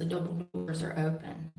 the double doors are open.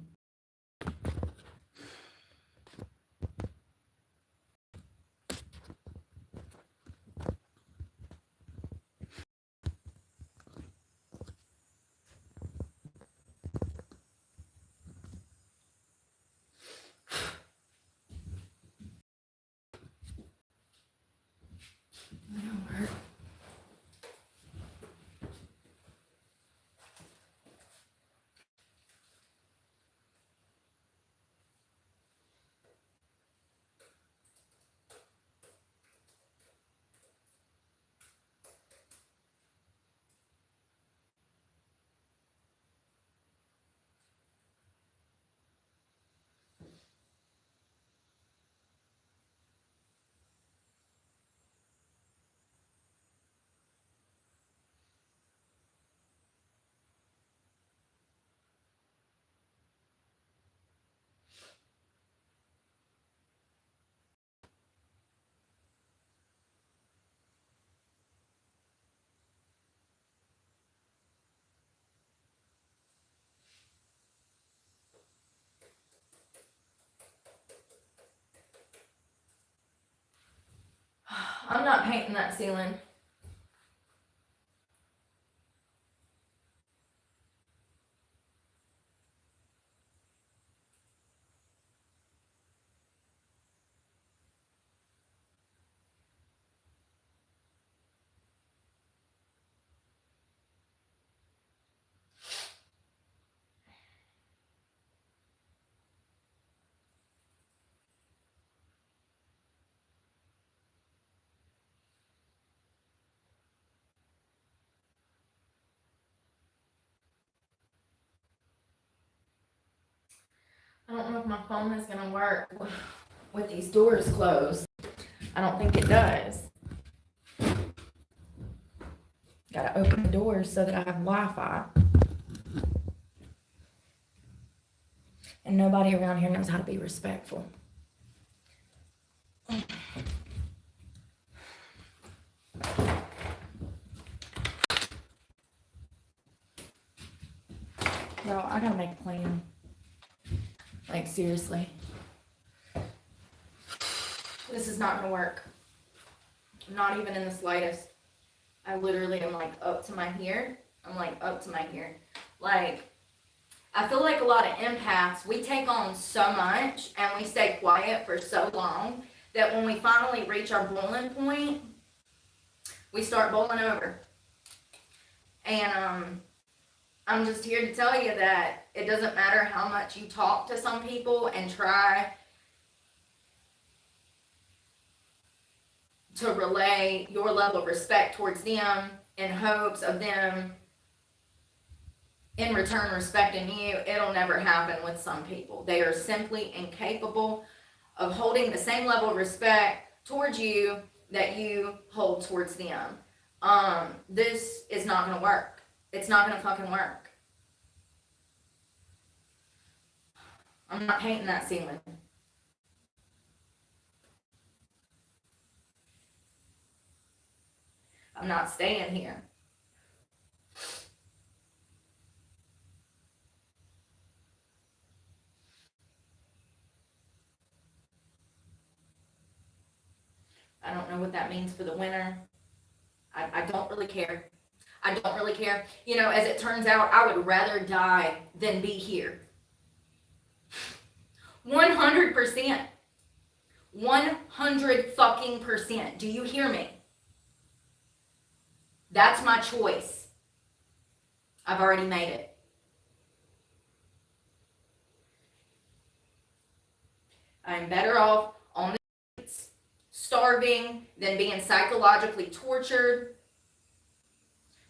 I'm not painting that ceiling. I don't know if my phone is gonna work with these doors closed. I don't think it does. Gotta open the doors so that I have Wi-Fi. And nobody around here knows how to be respectful. Y'all, I gotta make a plan. Like, seriously. This is not gonna work. Not even in the slightest. I literally am like up to my here. I'm like up to my here. Like, I feel like a lot of empaths, we take on so much and we stay quiet for so long that when we finally reach our boiling point, we start boiling over. And I'm just here to tell you that it doesn't matter how much you talk to some people and try to relay your level of respect towards them in hopes of them in return respecting you. It'll never happen with some people. They are simply incapable of holding the same level of respect towards you that you hold towards them. This is not going to work. It's not going to fucking work. I'm not painting that ceiling. I'm not staying here. I don't know what that means for the winter. I don't really care. I don't really care. You know, as it turns out, I would rather die than be here. 100%. 100 fucking %. Do you hear me? That's my choice. I've already made it. I'm better off on the streets, starving, than being psychologically tortured,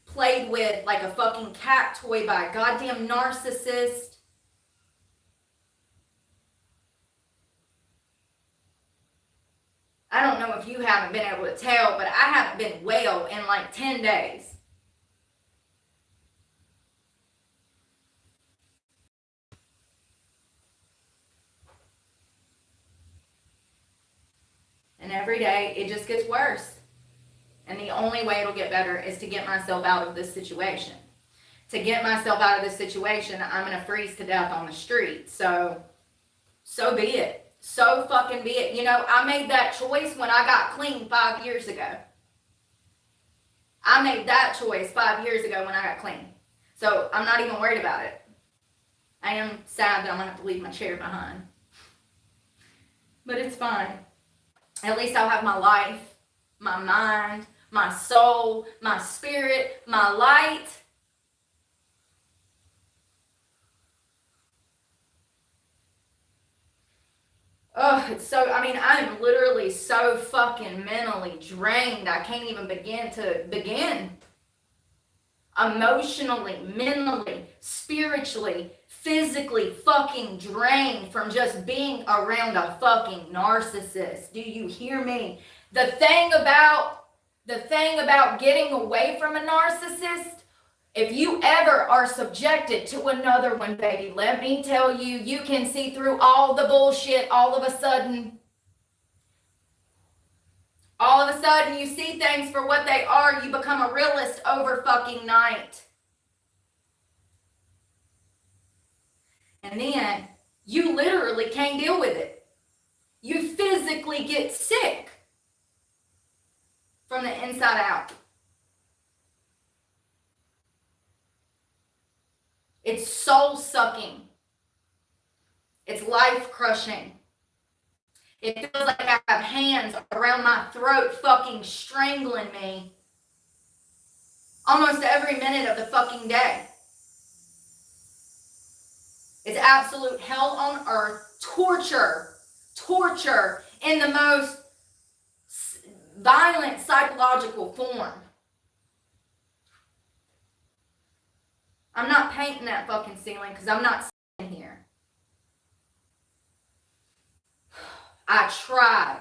played with like a fucking cat toy by a goddamn narcissist. I don't know if you haven't been able to tell, but I haven't been well in like 10 days. And every day it just gets worse. And the only way it'll get better is to get myself out of this situation. to get myself out of this situation, I'm going to freeze to death on the street. So be it. So fucking be it. You know, I made that choice when I got clean 5 years ago. I made that choice 5 years ago when I got clean. So I'm not even worried about it. I am sad that I'm going to have to leave my chair behind. But it's fine. At least I'll have my life, my mind, my soul, my spirit, my light. Oh, it's so, I mean, I'm literally so fucking mentally drained. I can't even begin. Emotionally, mentally, spiritually, physically fucking drained from just being around a fucking narcissist. Do you hear me? The thing about getting away from a narcissist, if you ever are subjected to another one, baby, let me tell you, you can see through all the bullshit all of a sudden. All of a sudden, you see things for what they are. You become a realist over fucking night. And then you literally can't deal with it. You physically get sick from the inside out. It's soul-sucking. It's life-crushing. It feels like I have hands around my throat fucking strangling me almost every minute of the fucking day. It's absolute hell on earth, torture in the most violent psychological form. I'm not painting that fucking ceiling because I'm not sitting here. I tried.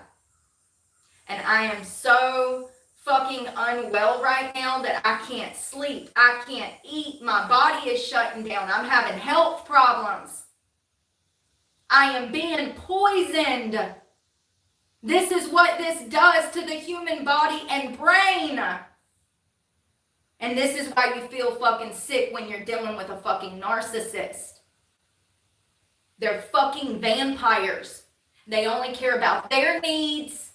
And I am so fucking unwell right now that I can't sleep. I can't eat. My body is shutting down. I'm having health problems. I am being poisoned. This is what this does to the human body and brain. And this is why you feel fucking sick when you're dealing with a fucking narcissist. They're fucking vampires. They only care about their needs.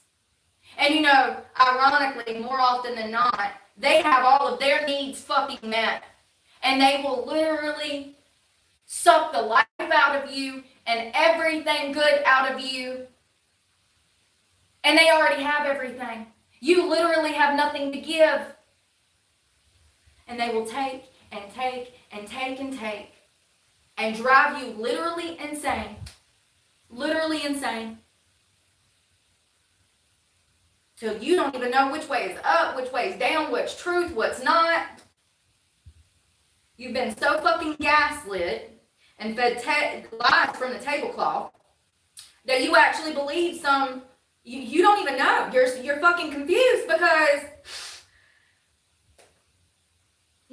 And you know, ironically, more often than not, they have all of their needs fucking met. And they will literally suck the life out of you and everything good out of you. And they already have everything. You literally have nothing to give. And they will take and take and take and take and drive you literally insane. Literally insane. Till you don't even know which way is up, which way is down, what's truth, what's not. You've been so fucking gaslit and fed lies from the tablecloth that you actually believe some, you don't even know. You're fucking confused because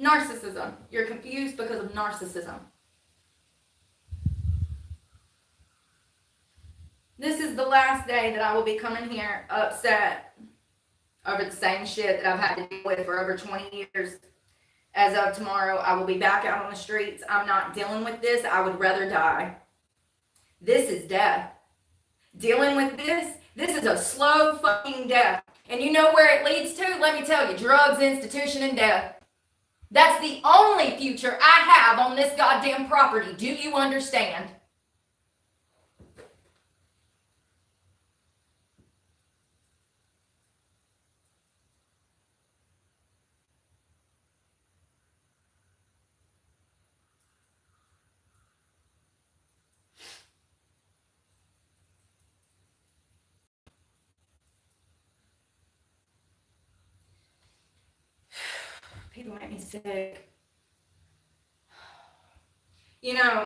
narcissism. You're confused because of narcissism. This is the last day that I will be coming here upset over the same shit that I've had to deal with for over 20 years. As of tomorrow, I will be back out on the streets. I'm not dealing with this. I would rather die. This is death. Dealing with this is a slow fucking death. And you know where it leads to? Let me tell you, drugs, institution, and death. That's the only future I have on this goddamn property. Do you understand? People make me sick. You know,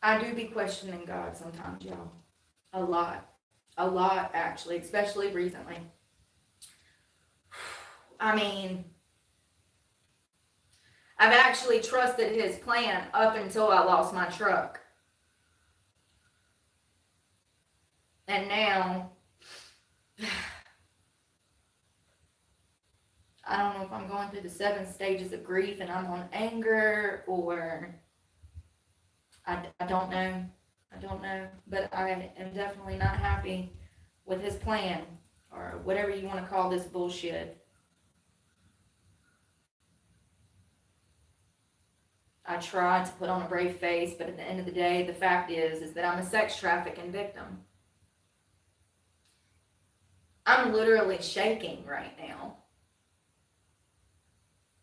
I do be questioning God sometimes, y'all. A lot. A lot, actually, especially recently. I mean, I've actually trusted his plan up until I lost my truck. And now, I don't know if I'm going through the 7 stages of grief and I'm on anger, or I don't know. I don't know. But I am definitely not happy with his plan, or whatever you want to call this bullshit. I tried to put on a brave face, but at the end of the day, the fact is that I'm a sex trafficking victim. I'm literally shaking right now.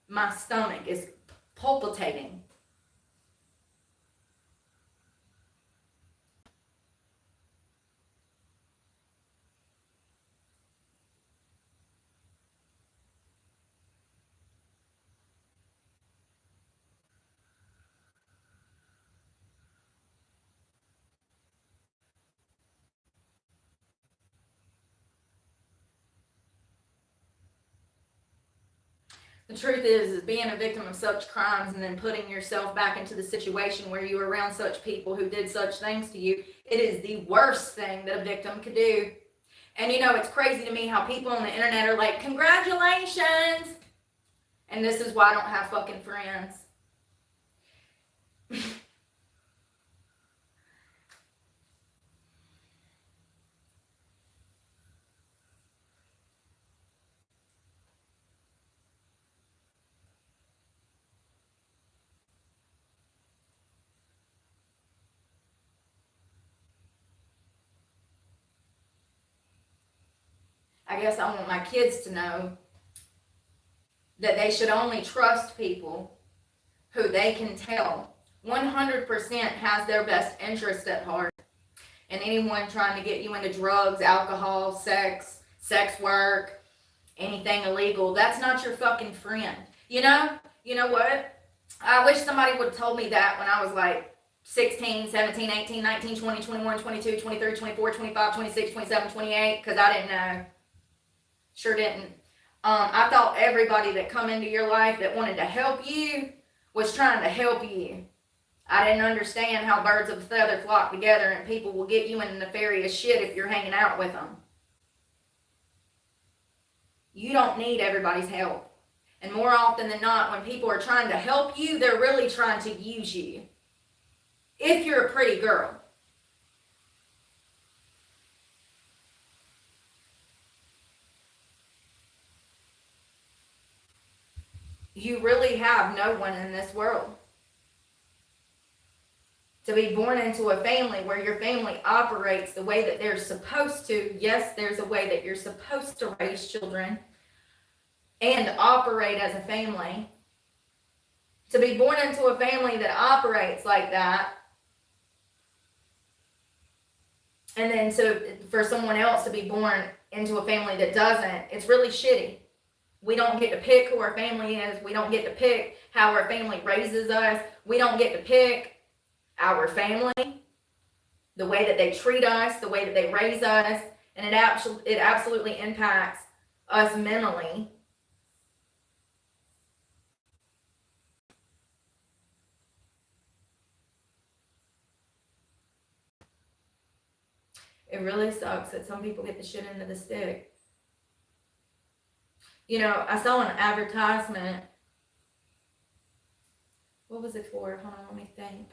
My stomach is palpitating. The truth is being a victim of such crimes and then putting yourself back into the situation where you were around such people who did such things to you, it is the worst thing that a victim could do. And you know, it's crazy to me how people on the internet are like, congratulations! And this is why I don't have fucking friends. I guess I want my kids to know that they should only trust people who they can tell 100% has their best interest at heart. And anyone trying to get you into drugs, alcohol, sex work, anything illegal, that's not your fucking friend. You know what? I wish somebody would have told me that when I was like 16, 17, 18, 19, 20, 21, 22, 23, 24, 25, 26, 27, 28, because I didn't know. Sure didn't. I thought everybody that come into your life that wanted to help you was trying to help you. I didn't understand how birds of a feather flock together and people will get you into nefarious shit if you're hanging out with them. You don't need everybody's help. And more often than not, when people are trying to help you, they're really trying to use you. If you're a pretty girl. You really have no one in this world. To be born into a family where your family operates the way that they're supposed to. Yes, there's a way that you're supposed to raise children and operate as a family. To be born into a family that operates like that, and then for someone else to be born into a family that doesn't, it's really shitty. We don't get to pick who our family is. We don't get to pick how our family raises us. We don't get to pick our family, the way that they treat us, the way that they raise us, and it absolutely impacts us mentally. It really sucks that some people get the shit into the stick. You know, I saw an advertisement. What was it for? Hold on, let me think.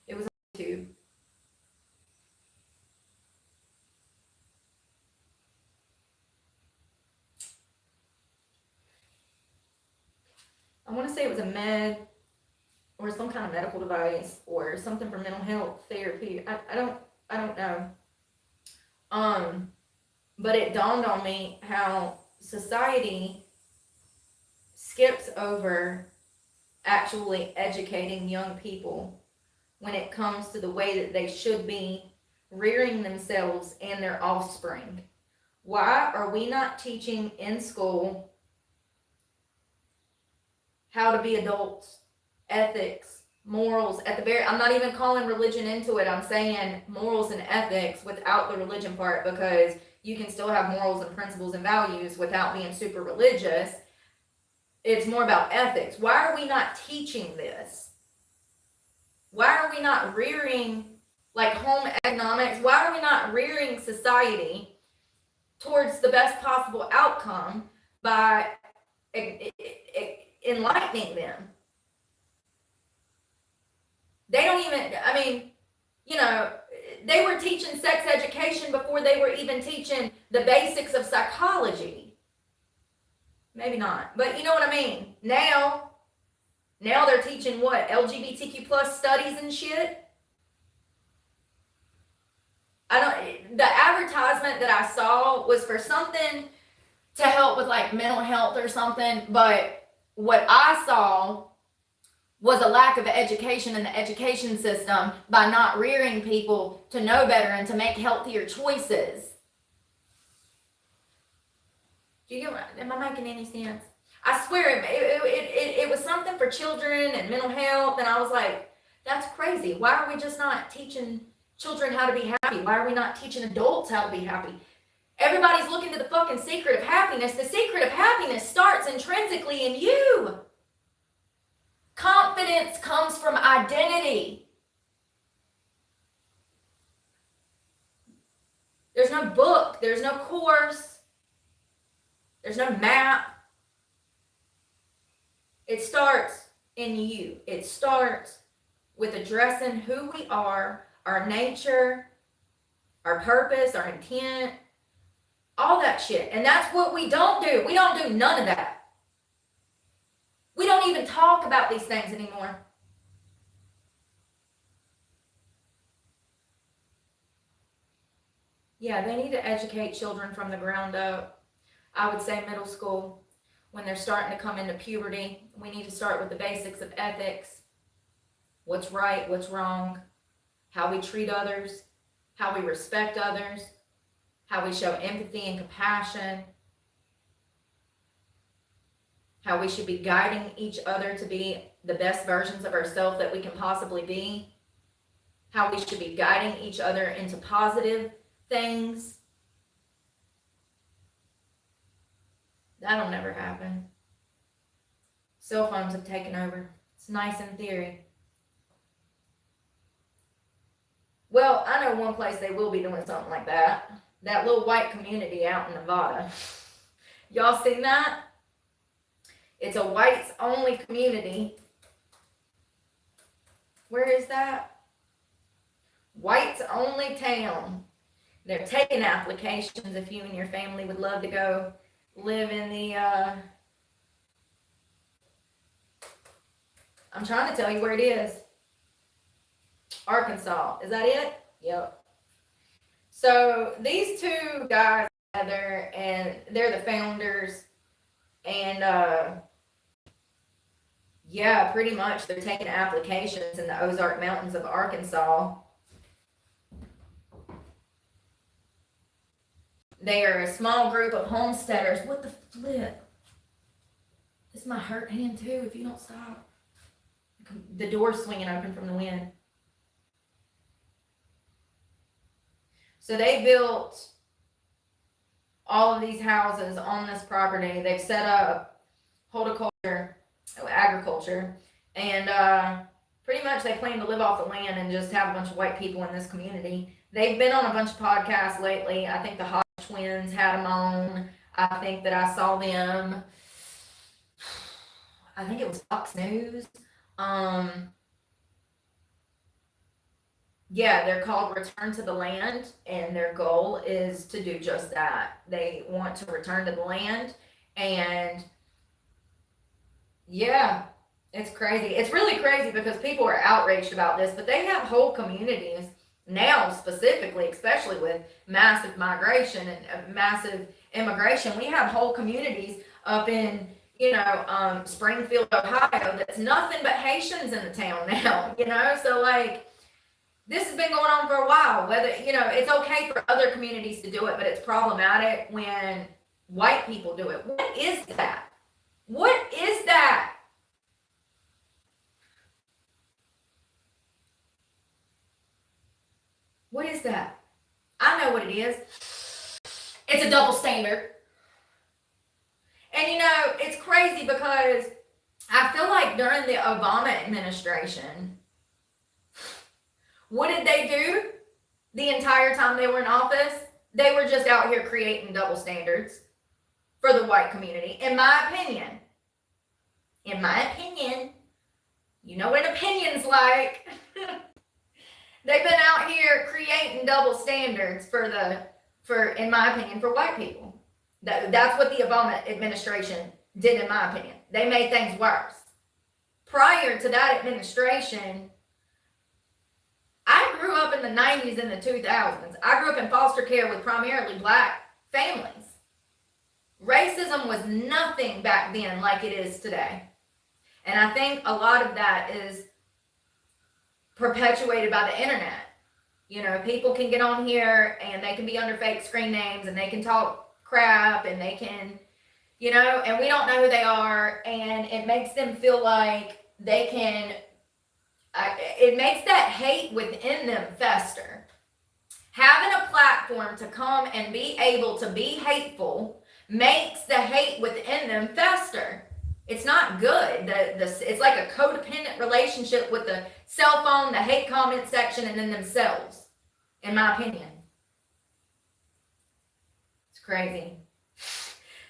It was on YouTube. I want to say it was a med or some kind of medical device or something for mental health therapy. I don't know. But it dawned on me how society skips over actually educating young people when it comes to the way that they should be rearing themselves and their offspring. Why are we not teaching in school how to be adults, ethics, morals, I'm not even calling religion into it. I'm saying morals and ethics without the religion part, because you can still have morals and principles and values without being super religious. It's more about ethics. Why are we not teaching this? Why are we not rearing, like, home economics? Why are we not rearing society towards the best possible outcome by enlightening them? They don't even, I mean, you know, they were teaching sex education before they were even teaching the basics of psychology. Maybe not, but you know what I mean. Now they're teaching what? LGBTQ plus studies and shit. The advertisement that I saw was for something to help with like mental health or something, but what I saw was a lack of education in the education system by not rearing people to know better and to make healthier choices. Do you get what, am I making any sense? I swear it was something for children and mental health, and I was like, that's crazy. Why are we just not teaching children how to be happy? Why are we not teaching adults how to be happy? Everybody's looking to the fucking secret of happiness. The secret of happiness starts intrinsically in you. Confidence comes from identity. There's no book, there's no course, there's no map. It starts in you. It starts with addressing who we are, our nature, our purpose, our intent, all that shit. And that's what we don't do. We don't do none of that. We don't even talk about these things anymore. Yeah, they need to educate children from the ground up. I would say middle school, when they're starting to come into puberty, we need to start with the basics of ethics. What's right, what's wrong, how we treat others, how we respect others, how we show empathy and compassion, how we should be guiding each other to be the best versions of ourselves that we can possibly be, how we should be guiding each other into positive things. That'll never happen. Cell phones have taken over. It's nice in theory. Well, I know one place they will be doing something like that. That little white community out in Nevada. Y'all seen that? It's a whites only community. Where is that? Whites only town. They're taking applications if you and your family would love to go live in the, I'm trying to tell you where it is. Arkansas. Is that it? Yep. So these two guys together, and they're the founders, and yeah, pretty much they're taking applications in the Ozark Mountains of Arkansas. They are a small group of homesteaders. What the flip? This might hurt hand too if you don't stop. The door's swinging open from the wind. So they built all of these houses on this property. They've set up horticulture, agriculture, and pretty much they plan to live off the land and just have a bunch of white people in this community. They've been on a bunch of podcasts lately. I think the Hodge twins had them on. I think that I saw them. I think it was Fox News. Yeah, they're called Return to the Land, and their goal is to do just that. They want to return to the land, and yeah, it's crazy. It's really crazy because people are outraged about this, but they have whole communities now, specifically, especially with massive migration and massive immigration. We have whole communities up in, Springfield, Ohio, that's nothing but Haitians in the town now, so like, this has been going on for a while. Whether, it's okay for other communities to do it, but it's problematic when white people do it. What is that? What is that? What is that? I know what it is. It's a double standard. And you know, it's crazy because I feel like during the Obama administration, what did they do the entire time they were in office? They were just out here creating double standards for the white community, in my opinion. In my opinion, you know what an opinion's like. They've been out here creating double standards in my opinion, for white people. That's what the Obama administration did, in my opinion. They made things worse. Prior to that administration, I grew up in the 90s and the 2000s. I grew up in foster care with primarily black families. Racism was nothing back then like it is today. And I think a lot of that is perpetuated by the internet. You know, people can get on here and they can be under fake screen names and they can talk crap and they can, you know, and we don't know who they are, and it makes them feel like they can, it makes that hate within them fester. Having a platform to come and be able to be hateful makes the hate within them fester. It's not good. It's like a codependent relationship with the cell phone, the hate comment section, and then themselves, in my opinion. It's crazy.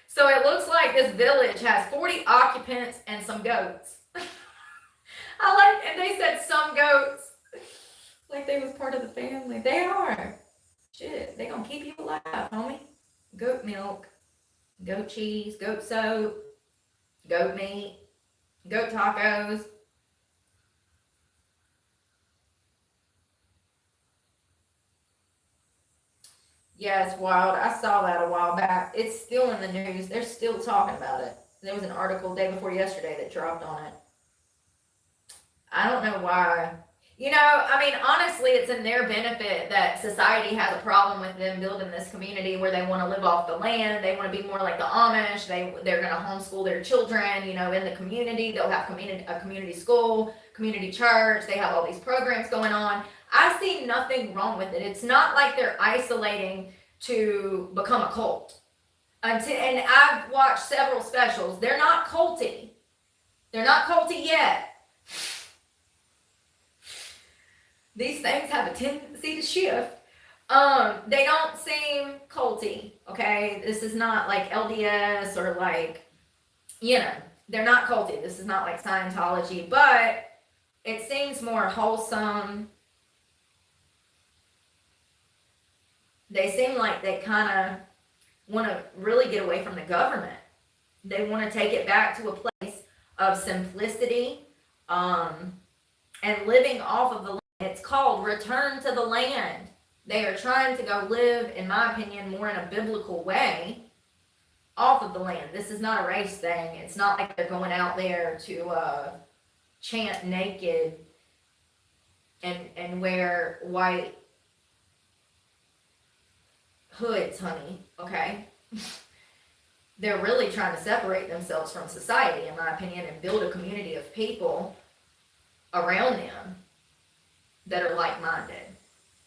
So it looks like this village has 40 occupants and some goats. And they said some goats, like they was part of the family. They are. Shit, they gonna keep you alive, homie. Goat milk, goat cheese, goat soap, goat meat, goat tacos. Yeah, it's wild. I saw that a while back. It's still in the news. They're still talking about it. There was an article day before yesterday that dropped on it. I don't know why. You know, I mean, honestly, it's in their benefit that society has a problem with them building this community where they want to live off the land. They want to be more like the Amish. They're going to homeschool their children, you know, in the community. They'll have a community school, community church. They have all these programs going on. I see nothing wrong with it. It's not like they're isolating to become a cult. And I've watched several specials. They're not culty. They're not culty yet. These things have a tendency to shift. They don't seem culty, okay? This is not like LDS or like, you know, they're not culty. This is not like Scientology, but it seems more wholesome. They seem like they kind of want to really get away from the government. They want to take it back to a place of simplicity, and living off of the land. It's called return to the land. They are trying to go live, in my opinion, more in a biblical way off of the land. This is not a race thing. It's not like they're going out there to chant naked and wear white hoods, honey, okay? They're really trying to separate themselves from society, in my opinion, and build a community of people around them that are like-minded.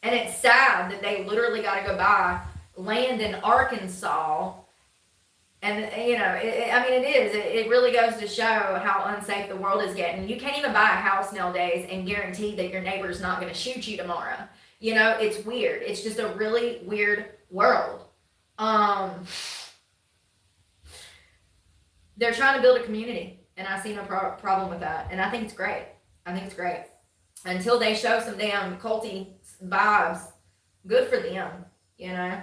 And it's sad that they literally got to go buy land in Arkansas. And, you know, it really goes to show how unsafe the world is getting. You can't even buy a house nowadays and guarantee that your neighbor's not going to shoot you tomorrow. You know, it's weird. It's just a really weird world. They're trying to build a community, and I see no problem with that. And I think it's great. Until they show some damn culty vibes, good for them, you know.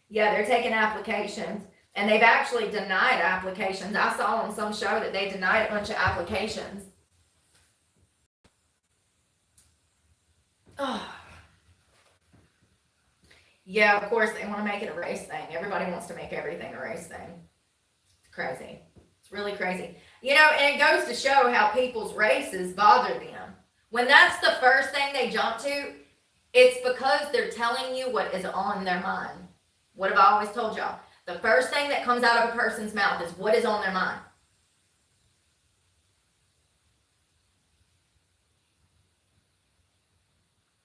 Yeah, they're taking applications, and they've actually denied applications. I saw on some show that they denied a bunch of applications. Oh. Yeah, of course, they want to make it a race thing. Everybody wants to make everything a race thing. It's crazy. It's really crazy. You know, and it goes to show how people's races bother them. When that's the first thing they jump to, it's because they're telling you what is on their mind. What have I always told y'all? The first thing that comes out of a person's mouth is what is on their mind.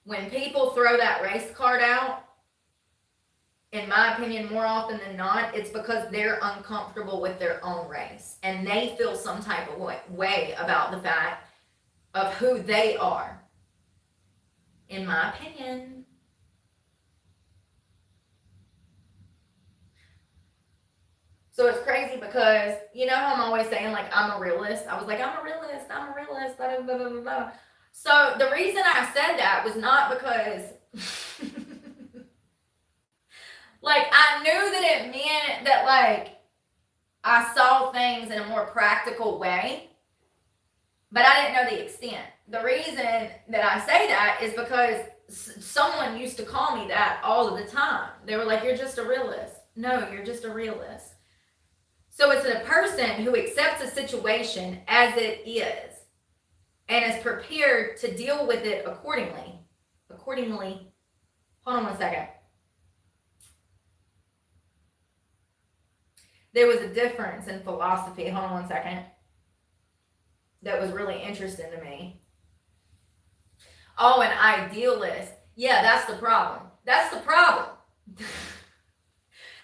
When people throw that race card out, in my opinion, more often than not, it's because they're uncomfortable with their own race and they feel some type of way about the fact of who they are, in my opinion. So it's crazy because, you know how I'm always saying, like, I'm a realist? I was like, I'm a realist, blah, blah, blah, blah, blah. So the reason I said that was not because, like, I knew that it meant that, like, I saw things in a more practical way, but I didn't know the extent. The reason that I say that is because someone used to call me that all of the time. They were like, you're just a realist. No, you're just a realist. So it's a person who accepts a situation as it is and is prepared to deal with it accordingly. Hold on one second. There was a difference in philosophy. Hold on one second. That was really interesting to me. Oh, an idealist. Yeah, that's the problem. That's the problem.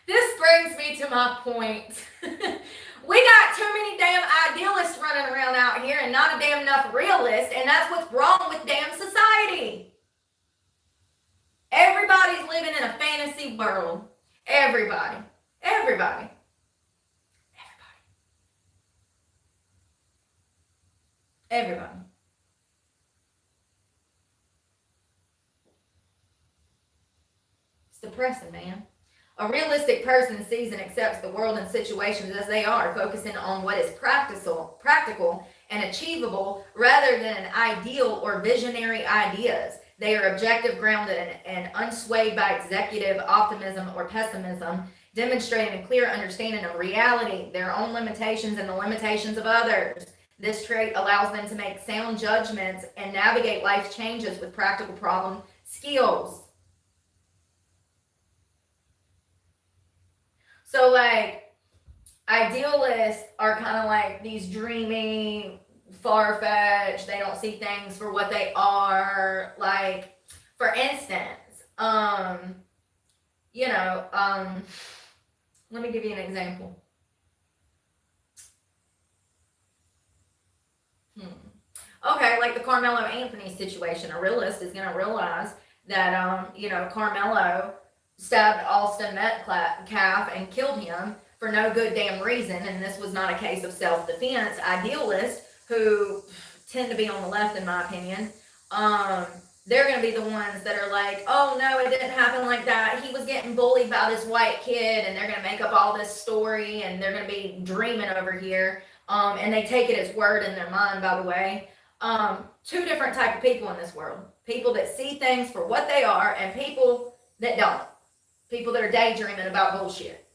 This brings me to my point. We got too many damn idealists running around out here and not a damn enough realists, and that's what's wrong with damn society. Everybody's living in a fantasy world. Everybody. It's depressing, man. A realistic person sees and accepts the world and situations as they are, focusing on what is practical and achievable rather than an ideal or visionary ideas. They are objective, grounded, and unswayed by executive optimism or pessimism, demonstrating a clear understanding of reality, their own limitations, and the limitations of others. This trait allows them to make sound judgments and navigate life's changes with practical problem skills. So, like, idealists are kind of like these dreamy, far-fetched, they don't see things for what they are. Like, for instance, let me give you an example. Okay, like the Carmelo Anthony situation. A realist is going to realize that, Carmelo stabbed Austin Metcalf and killed him for no good damn reason, and this was not a case of self-defense. Idealists, who tend to be on the left in my opinion, they're going to be the ones that are like, oh no, it didn't happen like that, he was getting bullied by this white kid, and they're going to make up all this story, and they're going to be dreaming over here, and they take it as word in their mind, by the way. Two different type of people in this world. People that see things for what they are, and people that don't. People that are daydreaming about bullshit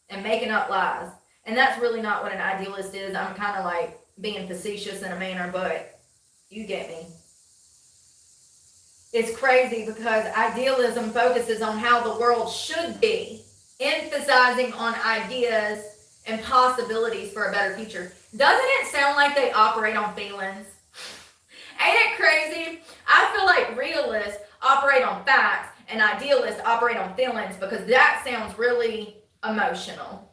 and making up lies. And that's really not what an idealist is. I'm kind of like being facetious in a manner, but you get me. It's crazy because idealism focuses on how the world should be, emphasizing on ideas and possibilities for a better future. Doesn't it sound like they operate on feelings? Ain't it crazy? I feel like realists operate on facts and idealists operate on feelings because that sounds really emotional.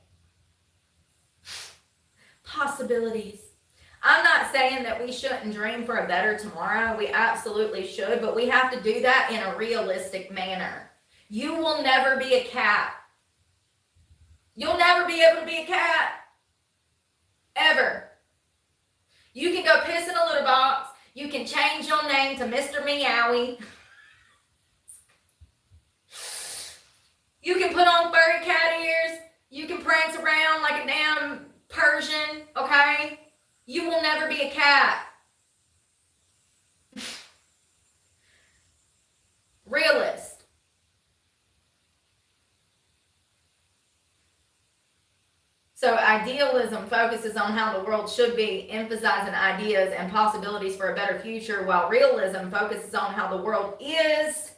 Possibilities. I'm not saying that we shouldn't dream for a better tomorrow. We absolutely should, but we have to do that in a realistic manner. You will never be a cat. You'll never be able to be a cat. Ever. You can go piss in a litter box. You can change your name to Mr. Meowie. You can put on furry cat ears. You can prance around like a damn Persian, okay? You will never be a cat. Realist. So idealism focuses on how the world should be, emphasizing ideas and possibilities for a better future, while realism focuses on how the world is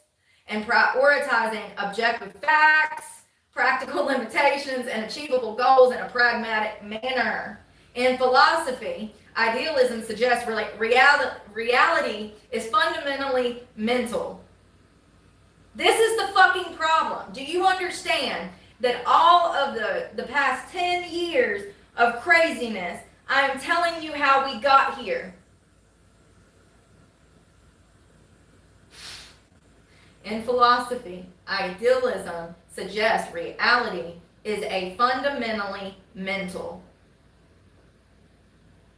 and prioritizing objective facts, practical limitations, and achievable goals in a pragmatic manner. In philosophy, idealism suggests reality is fundamentally mental. This is the fucking problem. Do you understand that all of the past 10 years of craziness, I am telling you how we got here. In philosophy, idealism suggests reality is a fundamentally mental,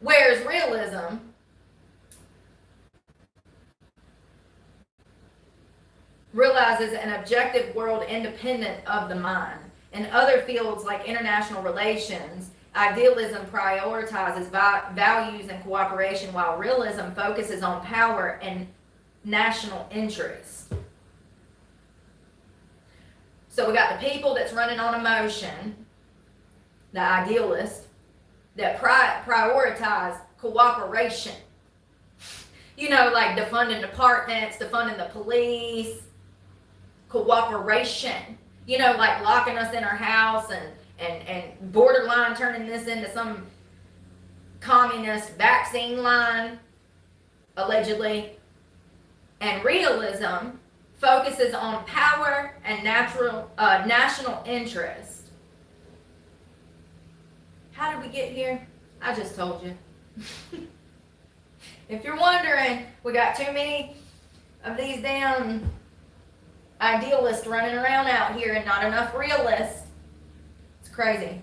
whereas realism realizes an objective world independent of the mind. In other fields like international relations, idealism prioritizes values and cooperation, while realism focuses on power and national interest. So we got the people that's running on emotion, the idealists, that prioritize cooperation. You know, like defunding departments, defunding the police, cooperation. You know, like locking us in our house and borderline turning this into some communist vaccine line, allegedly. And realism focuses on power and national interest. How did we get here? I just told you. If you're wondering, we got too many of these damn idealists running around out here and not enough realists. It's crazy.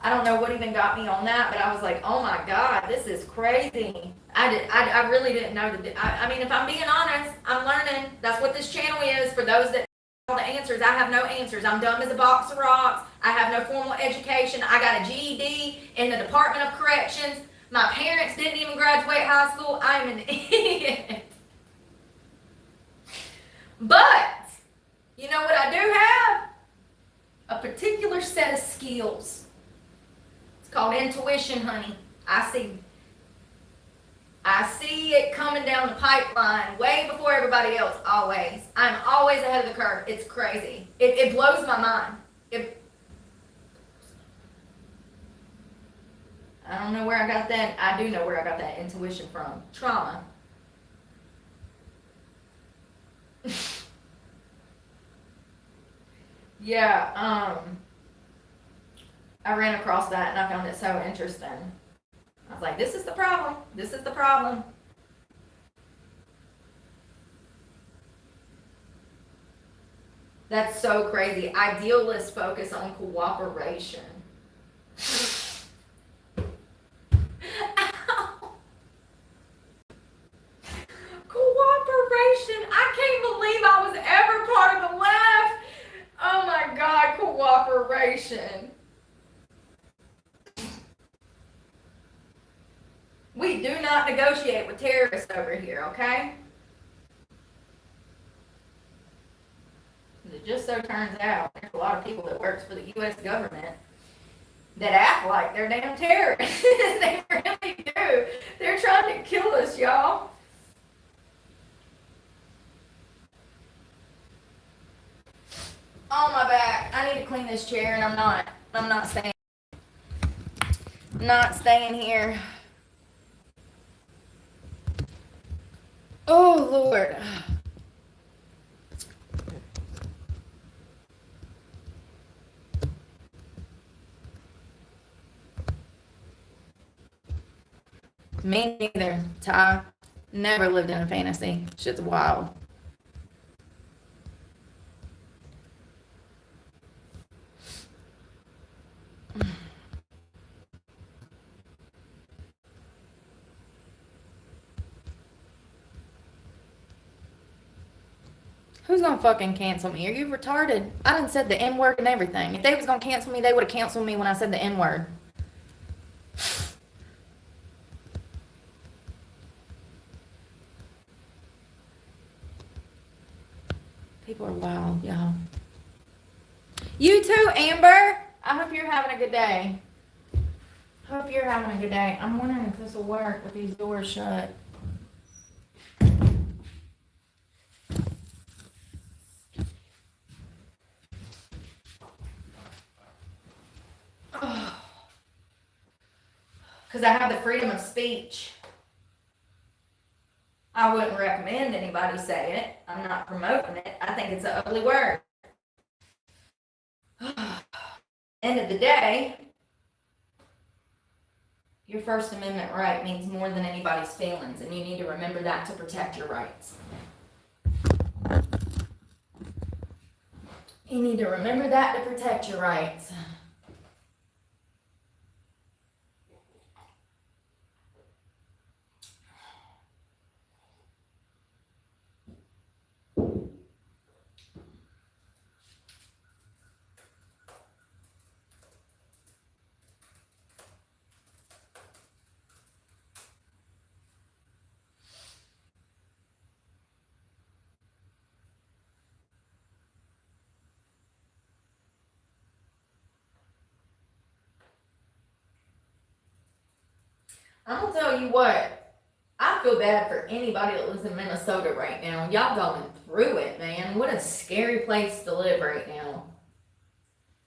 I don't know what even got me on that, but I was like, oh my God, this is crazy. I really didn't know. I mean, if I'm being honest, I'm learning. That's what this channel is. For those that all the answers, I have no answers. I'm dumb as a box of rocks. I have no formal education. I got a GED in the Department of Corrections. My parents didn't even graduate high school. I'm an idiot. But, you know what I do have? A particular set of skills. It's called intuition, honey. I see it coming down the pipeline way before everybody else, always. I'm always ahead of the curve. It's crazy. It blows my mind. I don't know where I got that. I do know where I got that intuition from. Trauma. Yeah, I ran across that and I found it so interesting. I was like, this is the problem. This is the problem. That's so crazy. Idealists focus on cooperation. Cooperation. I can't believe I was ever part of the left. Oh my God, cooperation. We do not negotiate with terrorists over here, okay? It just so turns out there's a lot of people that works for the U.S. government that act like they're damn terrorists. They really do. They're trying to kill us, y'all. On my back. I need to clean this chair and I'm not staying. Not staying here. Oh Lord. Me neither, Ty. Never lived in a fantasy. Shit's wild. Who's gonna fucking cancel me? Are you retarded? I done said the N-word and everything. If they was gonna cancel me, they would have canceled me when I said the N-word. People are wild, y'all. You too, Amber. I hope you're having a good day. Hope you're having a good day. I'm wondering if this will work with these doors shut. Because I have the freedom of speech. I wouldn't recommend anybody say it. I'm not promoting it. I think it's an ugly word. End of the day, your First Amendment right means more than anybody's feelings, and you need to remember that to protect your rights. You need to remember that to protect your rights. I'm gonna tell you what, I feel bad for anybody that lives in Minnesota right now. Y'all going through it, man. What a scary place to live right now.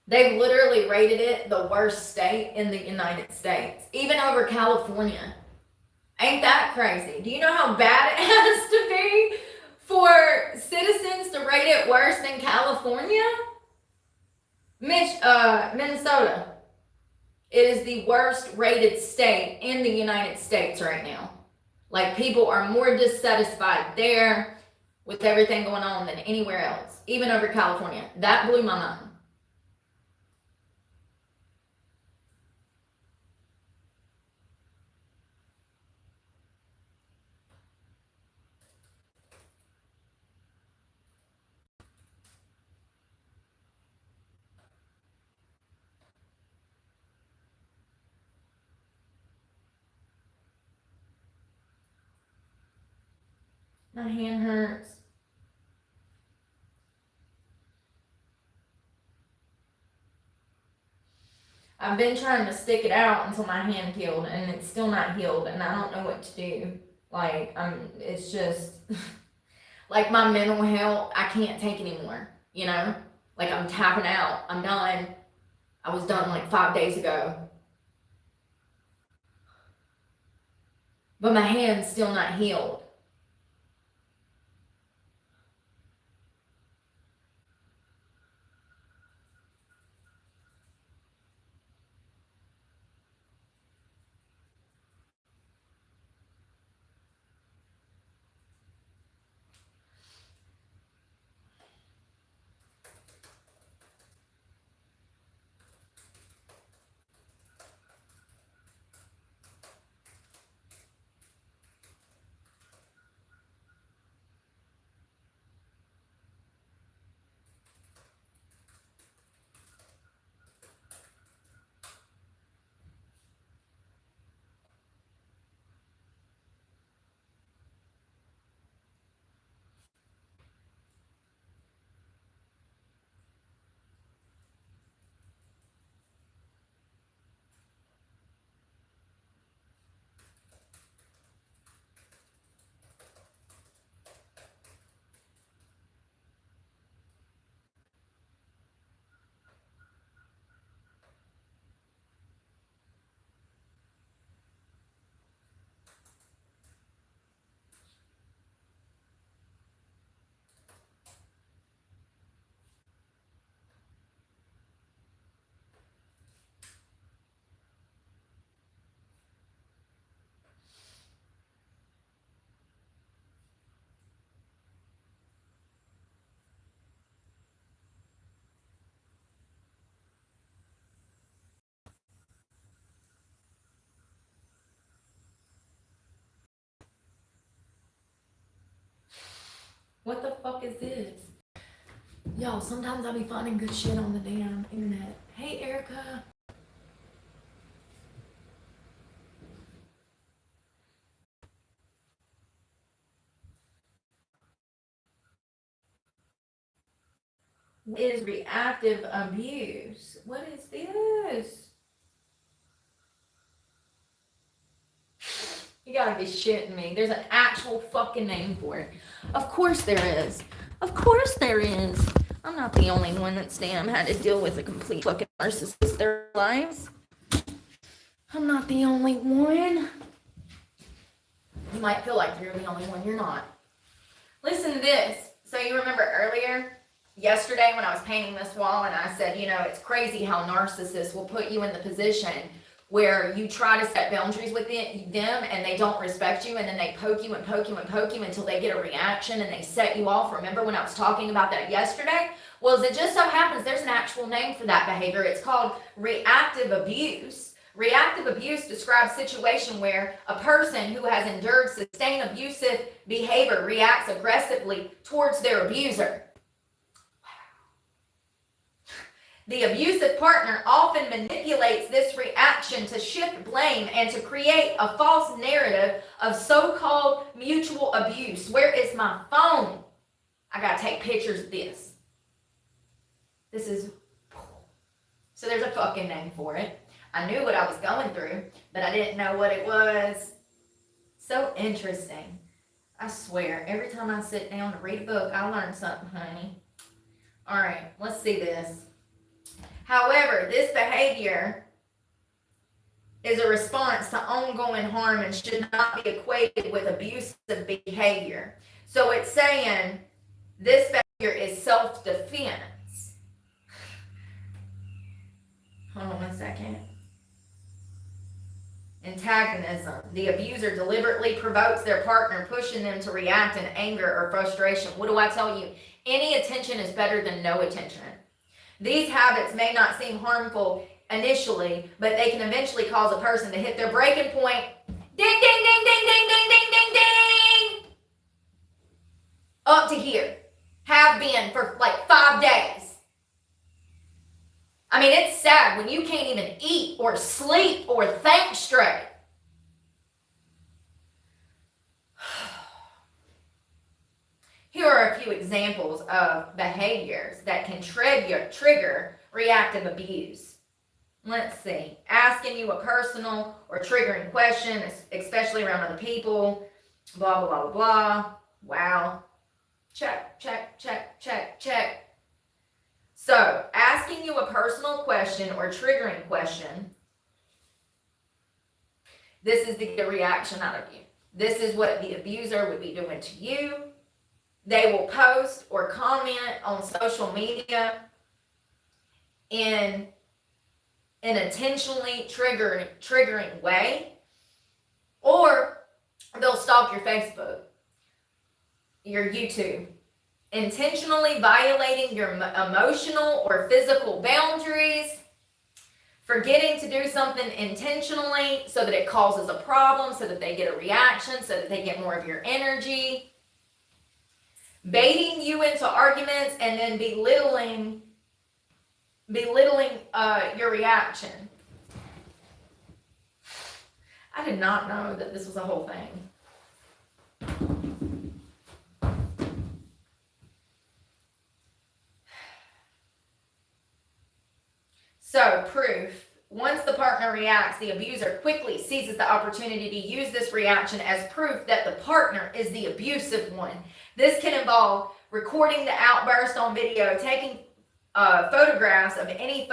They've literally rated it the worst state in the United States, even over California. Ain't that crazy? Do you know how bad it has to be for citizens to rate it worse than California? Minnesota. It is the worst rated state in the United States right now. Like, people are more dissatisfied there with everything going on than anywhere else, even over California. That blew my mind. My hand hurts. I've been trying to stick it out until my hand healed, and it's still not healed, and I don't know what to do. Like, it's just, like, my mental health, I can't take anymore, you know? Like, I'm tapping out. I'm done. I was done like 5 days ago. But my hand's still not healed. What the fuck is this? Y'all, sometimes I be finding good shit on the damn internet. Hey, Erica. What is reactive abuse? What is this? You gotta be shitting me. There's an actual fucking name for it. Of course there is. Of course there is. I'm not the only one that's damn had to deal with a complete fucking narcissist their lives. I'm not the only one. You might feel like you're the only one. You're not. Listen to this. So you remember earlier, yesterday when I was painting this wall, and I said, you know, it's crazy how narcissists will put you in the position where you try to set boundaries with them and they don't respect you, and then they poke you and poke you and poke you until they get a reaction and they set you off. Remember when I was talking about that yesterday? Well, as it just so happens, there's an actual name for that behavior. It's called reactive abuse. Reactive abuse describes a situation where a person who has endured sustained abusive behavior reacts aggressively towards their abuser. The abusive partner often manipulates this reaction to shift blame and to create a false narrative of so-called mutual abuse. Where is my phone? I gotta take pictures of this. So there's a fucking name for it. I knew what I was going through, but I didn't know what it was. So interesting. I swear, every time I sit down to read a book, I learn something, honey. All right, let's see this. However, this behavior is a response to ongoing harm and should not be equated with abusive behavior. So it's saying this behavior is self-defense. Hold on 1 second. Antagonism. The abuser deliberately provokes their partner, pushing them to react in anger or frustration. What do I tell you? Any attention is better than no attention. These habits may not seem harmful initially, but they can eventually cause a person to hit their breaking point. Ding, ding, ding, ding, ding, ding, ding, ding, ding. Up to here. Have been for like 5 days. I mean, it's sad when you can't even eat or sleep or think straight. Here are a few examples of behaviors that can trigger reactive abuse. Let's see. Asking you a personal or triggering question, especially around other people. Blah, blah, blah, blah, blah. Wow. Check, check, check, check, check. So, asking you a personal question or triggering question, this is to get a reaction out of you. This is what the abuser would be doing to you. They will post or comment on social media in an intentionally triggering way, or they'll stalk your Facebook, your YouTube, intentionally violating your emotional or physical boundaries, forgetting to do something intentionally so that it causes a problem, so that they get a reaction, so that they get more of your energy, baiting you into arguments and then belittling your reaction. I did not know that this was a whole thing. So, proof. Once the partner reacts, the abuser quickly seizes the opportunity to use this reaction as proof that the partner is the abusive one. This can involve recording the outburst on video, taking photographs of any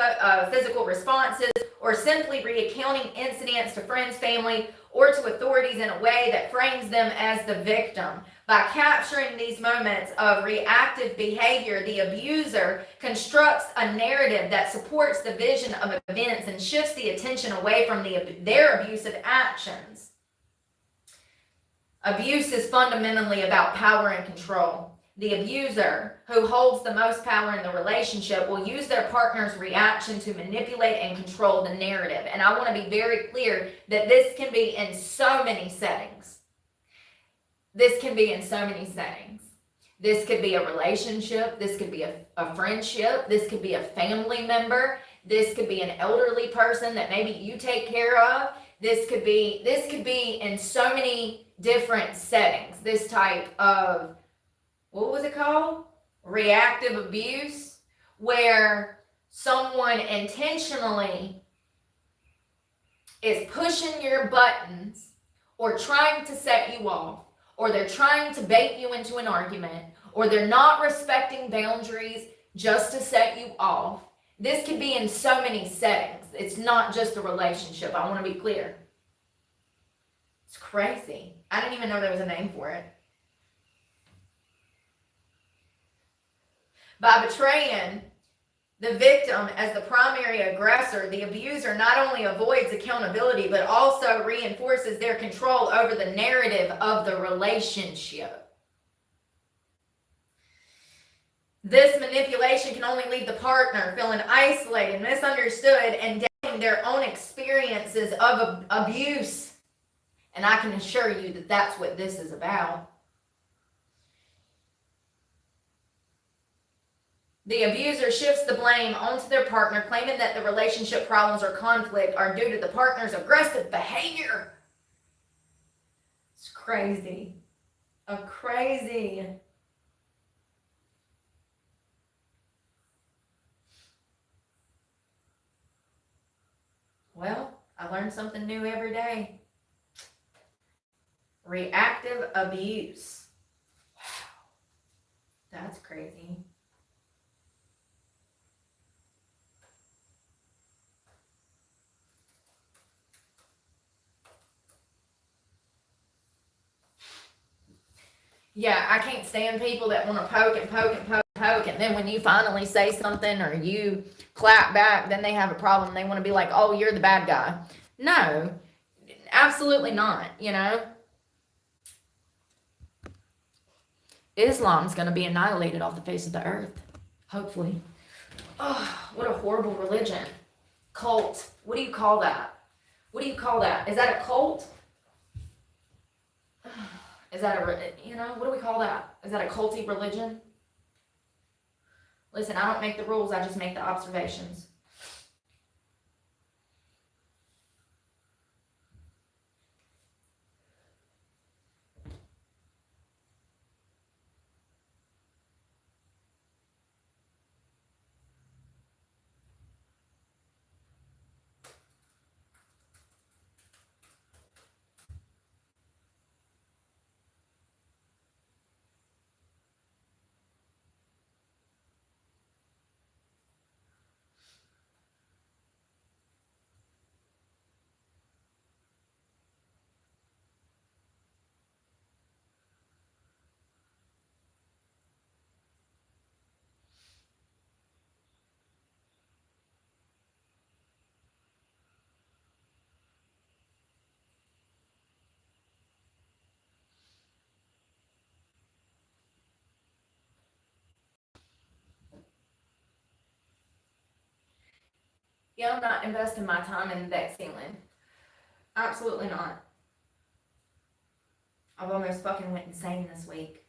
physical responses, or simply recounting incidents to friends, family, or to authorities in a way that frames them as the victim. By capturing these moments of reactive behavior, the abuser constructs a narrative that supports the vision of events and shifts the attention away from their abusive actions. Abuse is fundamentally about power and control. The abuser, who holds the most power in the relationship, will use their partner's reaction to manipulate and control the narrative. And I want to be very clear that this can be in so many settings. This can be in so many settings. This could be a relationship. This could be a friendship. This could be a family member. This could be an elderly person that maybe you take care of. This could be in so many different settings. This type of, what was it called? Reactive abuse, where someone intentionally is pushing your buttons or trying to set you off, or they're trying to bait you into an argument, or they're not respecting boundaries just to set you off. This could be in so many settings. It's not just a relationship. I want to be clear. It's crazy. I didn't even know there was a name for it. By betraying the victim as the primary aggressor, the abuser not only avoids accountability, but also reinforces their control over the narrative of the relationship. This manipulation can only leave the partner feeling isolated, misunderstood, and doubting their own experiences of abuse. And I can assure you that that's what this is about. The abuser shifts the blame onto their partner, claiming that the relationship problems or conflict are due to the partner's aggressive behavior. It's crazy. Crazy. Well, I learn something new every day. Reactive abuse. Wow. That's crazy. Yeah, I can't stand people that want to poke and poke and poke and poke, and then when you finally say something or you clap back, then they have a problem. They want to be like, oh, you're the bad guy. No, absolutely not, you know. Islam's going to be annihilated off the face of the earth, hopefully. Oh, what a horrible religion. Cult. What do you call that? What do you call that? Is that a cult? Is that what do we call that? Is that a culty religion? Listen, I don't make the rules, I just make the observations. Yeah, I'm not investing my time in debt ceiling. Absolutely not. I've almost fucking went insane this week.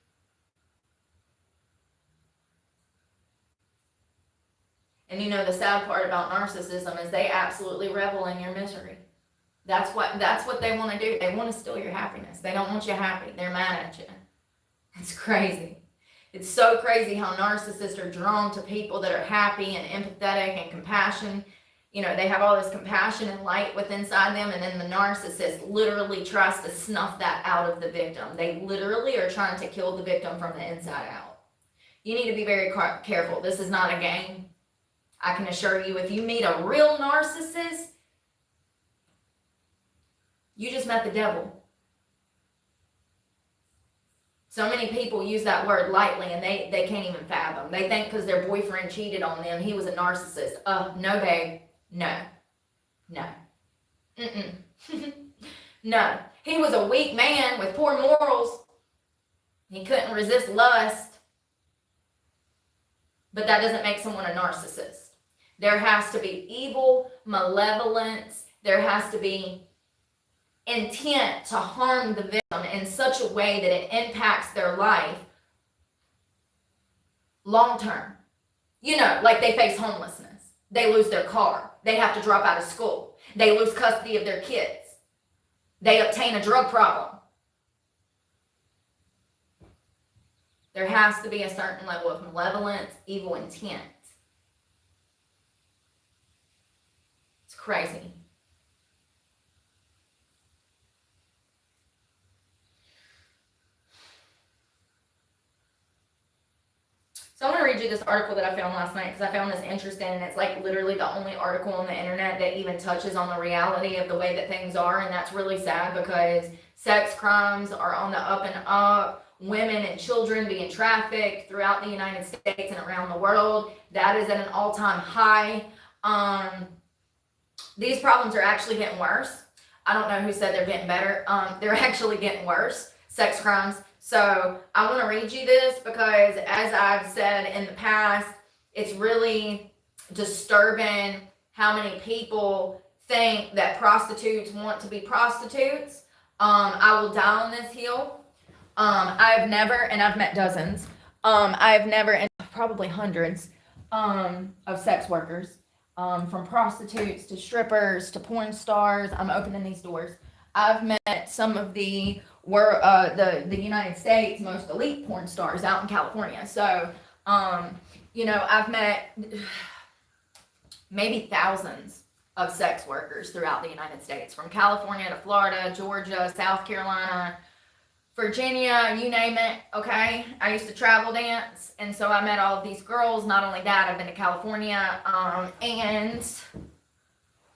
And you know the sad part about narcissism is they absolutely revel in your misery. That's what they want to do. They want to steal your happiness. They don't want you happy. They're mad at you. It's crazy. It's so crazy how narcissists are drawn to people that are happy and empathetic and compassion. You know, they have all this compassion and light within inside them, and then the narcissist literally tries to snuff that out of the victim. They literally are trying to kill the victim from the inside out. You need to be very careful. This is not a game. I can assure you, if you meet a real narcissist, you just met the devil. So many people use that word lightly, and they can't even fathom. They think because their boyfriend cheated on them, he was a narcissist. No, babe. No. No. He was a weak man with poor morals. He couldn't resist lust. But that doesn't make someone a narcissist. There has to be evil, malevolence. There has to be intent to harm the victim in such a way that it impacts their life long term. You know, like they face homelessness. They lose their car. They have to drop out of school. They lose custody of their kids. They obtain a drug problem. There has to be a certain level of malevolence, evil intent. It's crazy. So I'm going to read you this article that I found last night because I found this interesting, and it's like literally the only article on the internet that even touches on the reality of the way that things are, and that's really sad because sex crimes are on the up and up. Women and children being trafficked throughout the United States and around the world, that is at an all-time high. These problems are actually getting worse. I don't know who said they're getting better. They're actually getting worse, sex crimes. So I want to read you this because, as I've said in the past, it's really disturbing how many people think that prostitutes want to be prostitutes. I will die on this hill. I've never, and I've met dozens, I've never, and probably hundreds of sex workers, from prostitutes to strippers to porn stars. I'm opening these doors. I've met some of the United States most elite porn stars out in California. So, I've met maybe thousands of sex workers throughout the United States, from California to Florida, Georgia, South Carolina, Virginia, you name it, okay? I used to travel dance, and so I met all of these girls. Not only that, I've been to California, and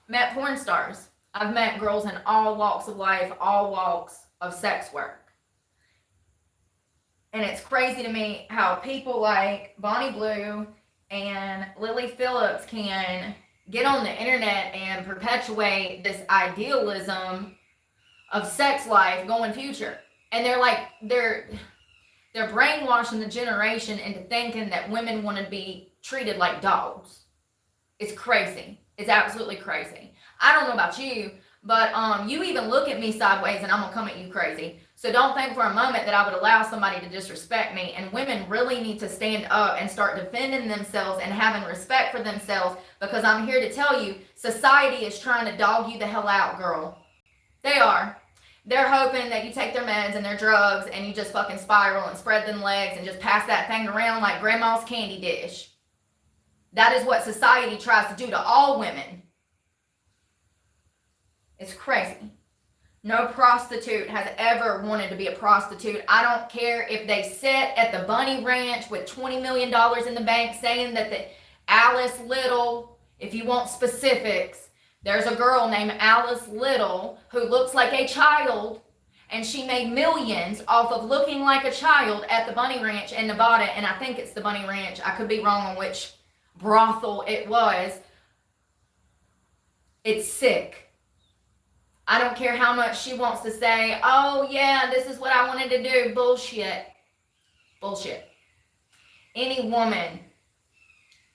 met porn stars. I've met girls in all walks of life, all walks of sex work. And it's crazy to me how people like Bonnie Blue and Lily Phillips can get on the internet and perpetuate this idealism of sex life going future. And they're brainwashing the generation into thinking that women want to be treated like dogs. It's crazy. It's absolutely crazy. I don't know about you, but you even look at me sideways and I'm going to come at you crazy. So don't think for a moment that I would allow somebody to disrespect me. And women really need to stand up and start defending themselves and having respect for themselves, because I'm here to tell you, society is trying to dog you the hell out, girl. They are. They're hoping that you take their meds and their drugs and you just fucking spiral and spread them legs and just pass that thing around like grandma's candy dish. That is what society tries to do to all women. It's crazy. No prostitute has ever wanted to be a prostitute. I don't care if they sit at the Bunny Ranch with $20 million in the bank saying that the Alice Little, if you want specifics, there's a girl named Alice Little who looks like a child, and she made millions off of looking like a child at the Bunny Ranch in Nevada, and I think it's the Bunny Ranch. I could be wrong on which brothel it was. It's sick. I don't care how much she wants to say, oh yeah, this is what I wanted to do. Bullshit. Bullshit. Any woman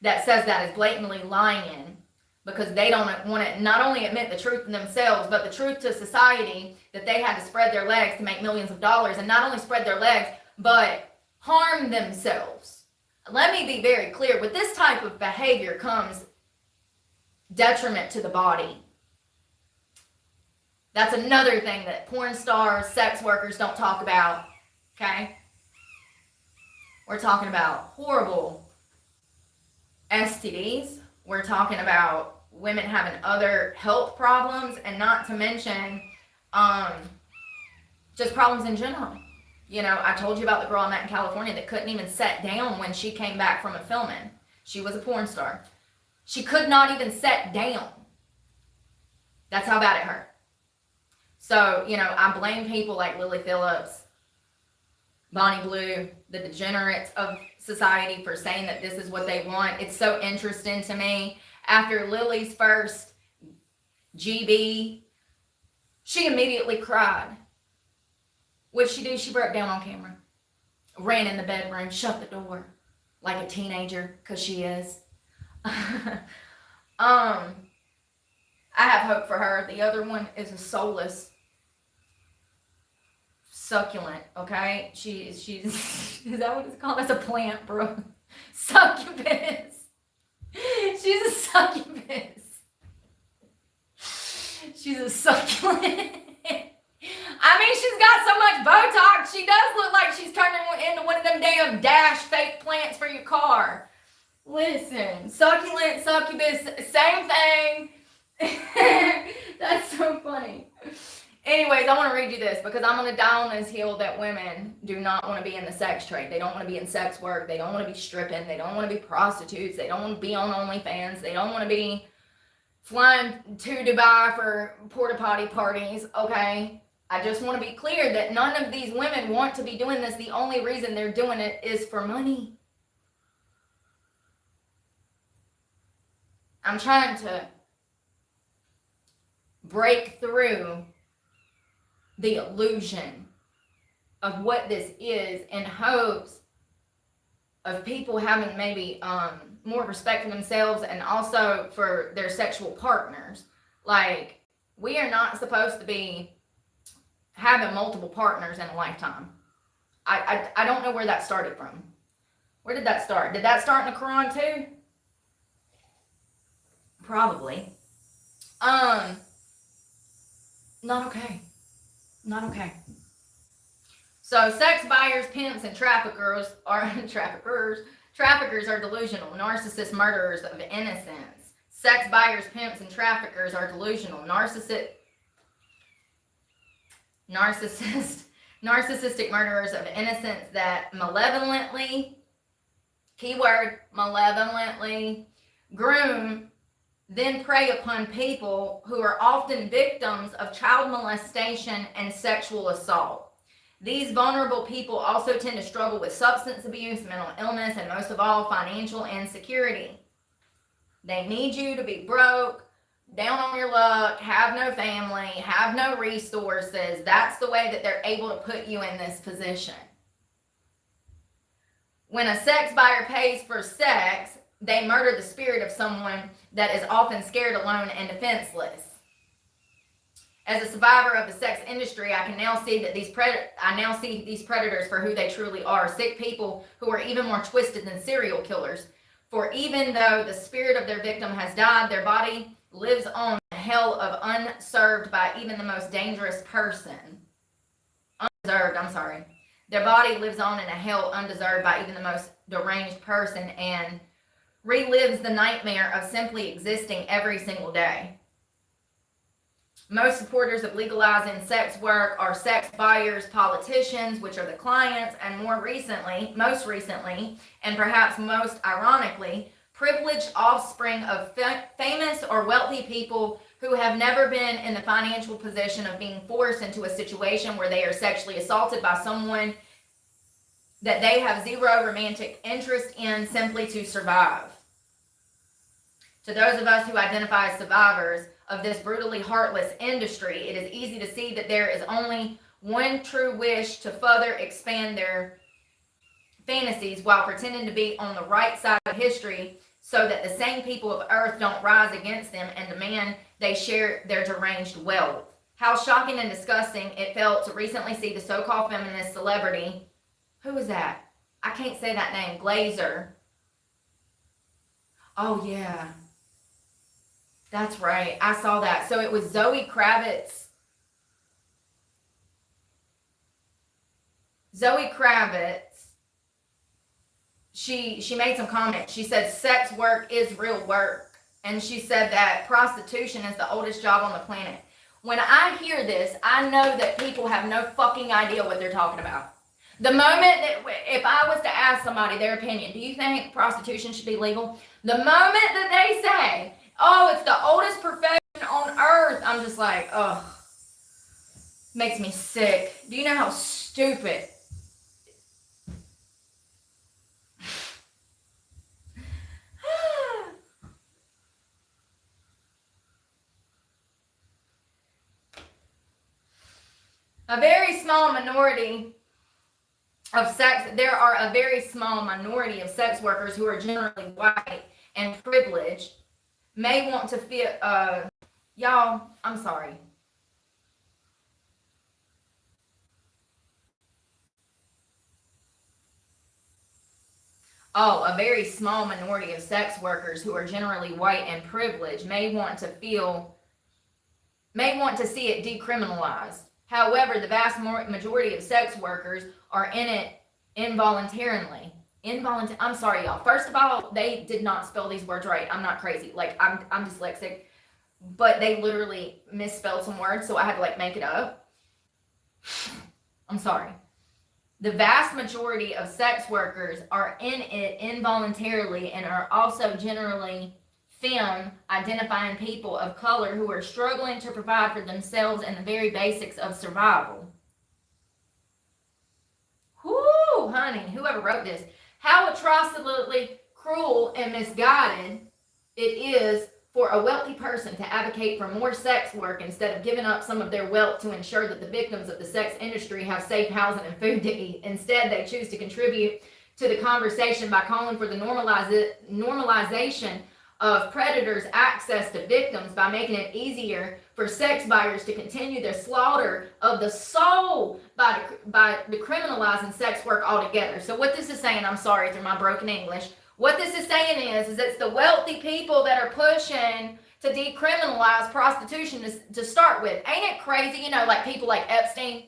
that says that is blatantly lying, because they don't want to not only admit the truth to themselves, but the truth to society, that they had to spread their legs to make millions of dollars, and not only spread their legs, but harm themselves. Let me be very clear. With this type of behavior comes detriment to the body. That's another thing that porn stars, sex workers don't talk about, okay? We're talking about horrible STDs. We're talking about women having other health problems, and not to mention just problems in general. You know, I told you about the girl I met in California that couldn't even sit down when she came back from a filming. She was a porn star. She could not even sit down. That's how bad it hurt. So, you know, I blame people like Lily Phillips, Bonnie Blue, the degenerates of society, for saying that this is what they want. It's so interesting to me. After Lily's first GB, she immediately cried. What'd she do? She broke down on camera, ran in the bedroom, shut the door like a teenager, because she is. I have hope for her. The other one is a soulless succulent, okay? She's is that what it's called? That's a plant, bro. Succubus. She's a succubus. She's a succulent. I mean, she's got so much Botox, she does look like she's turning into one of them damn Dash fake plants for your car. Listen, succulent, succubus, same thing. That's so funny. Anyways, I want to read you this because I'm going to die on this hill that women do not want to be in the sex trade. They don't want to be in sex work. They don't want to be stripping. They don't want to be prostitutes. They don't want to be on OnlyFans. They don't want to be flying to Dubai for porta potty parties, okay? I just want to be clear that none of these women want to be doing this. The only reason they're doing it is for money. I'm trying to break through the illusion of what this is in hopes of people having maybe more respect for themselves and also for their sexual partners. Like, we are not supposed to be having multiple partners in a lifetime. I don't know where that started from. Where did that start? Did that start in the Quran too? Probably. Not okay. Not okay. So sex buyers, pimps, and traffickers are delusional. Narcissist murderers of innocence. Sex buyers, pimps, and traffickers are delusional. Narcissistic murderers of innocence that malevolently, keyword, malevolently, groom, then prey upon people who are often victims of child molestation and sexual assault. These vulnerable people also tend to struggle with substance abuse, mental illness, and most of all, financial insecurity. They need you to be broke, down on your luck, have no family, have no resources. That's the way that they're able to put you in this position. When a sex buyer pays for sex, they murder the spirit of someone that is often scared, alone, and defenseless. As a survivor of the sex industry, I can now see that these predators for who they truly are, sick people who are even more twisted than serial killers. For even though the spirit of their victim has died, their body lives on in a hell of unserved by even the most dangerous person. Their body lives on in a hell undeserved by even the most deranged person and relives the nightmare of simply existing every single day. Most supporters of legalizing sex work are sex buyers, politicians, which are the clients, and most recently, and perhaps most ironically, privileged offspring of famous or wealthy people who have never been in the financial position of being forced into a situation where they are sexually assaulted by someone that they have zero romantic interest in simply to survive. To those of us who identify as survivors of this brutally heartless industry, it is easy to see that there is only one true wish to further expand their fantasies while pretending to be on the right side of history so that the same people of earth don't rise against them and demand they share their deranged wealth. How shocking and disgusting it felt to recently see the so-called feminist celebrity. Who was that? I can't say that name. Glazer. Oh, yeah. That's right. I saw that. So it was Zoe Kravitz. She made some comments. She said sex work is real work. And she said that prostitution is the oldest job on the planet. When I hear this, I know that people have no fucking idea what they're talking about. The moment that, if I was to ask somebody their opinion, do you think prostitution should be legal? The moment that they say, oh, it's the oldest profession on earth, I'm just like, ugh, makes me sick. Do you know how stupid? A very small minority of sex, there are a very small minority of sex workers who are generally white and privileged may want to feel, y'all, I'm sorry. Oh, a very small minority of sex workers who are generally white and privileged may want to see it decriminalized. However, the vast majority of sex workers are in it involuntarily. I'm sorry, y'all. First of all, they did not spell these words right. I'm not crazy. Like, I'm dyslexic. But they literally misspelled some words, so I had to, like, make it up. I'm sorry. The vast majority of sex workers are in it involuntarily and are also generally femme identifying people of color who are struggling to provide for themselves and the very basics of survival. Whoo, honey, whoever wrote this. How atrociously cruel and misguided it is for a wealthy person to advocate for more sex work instead of giving up some of their wealth to ensure that the victims of the sex industry have safe housing and food to eat. Instead, they choose to contribute to the conversation by calling for the normalization of predators' access to victims by making it easier for sex buyers to continue their slaughter of the soul by decriminalizing sex work altogether. So what this is saying, I'm sorry through my broken English, what this is saying is it's the wealthy people that are pushing to decriminalize prostitution to start with. Ain't it crazy? You know, like people like Epstein,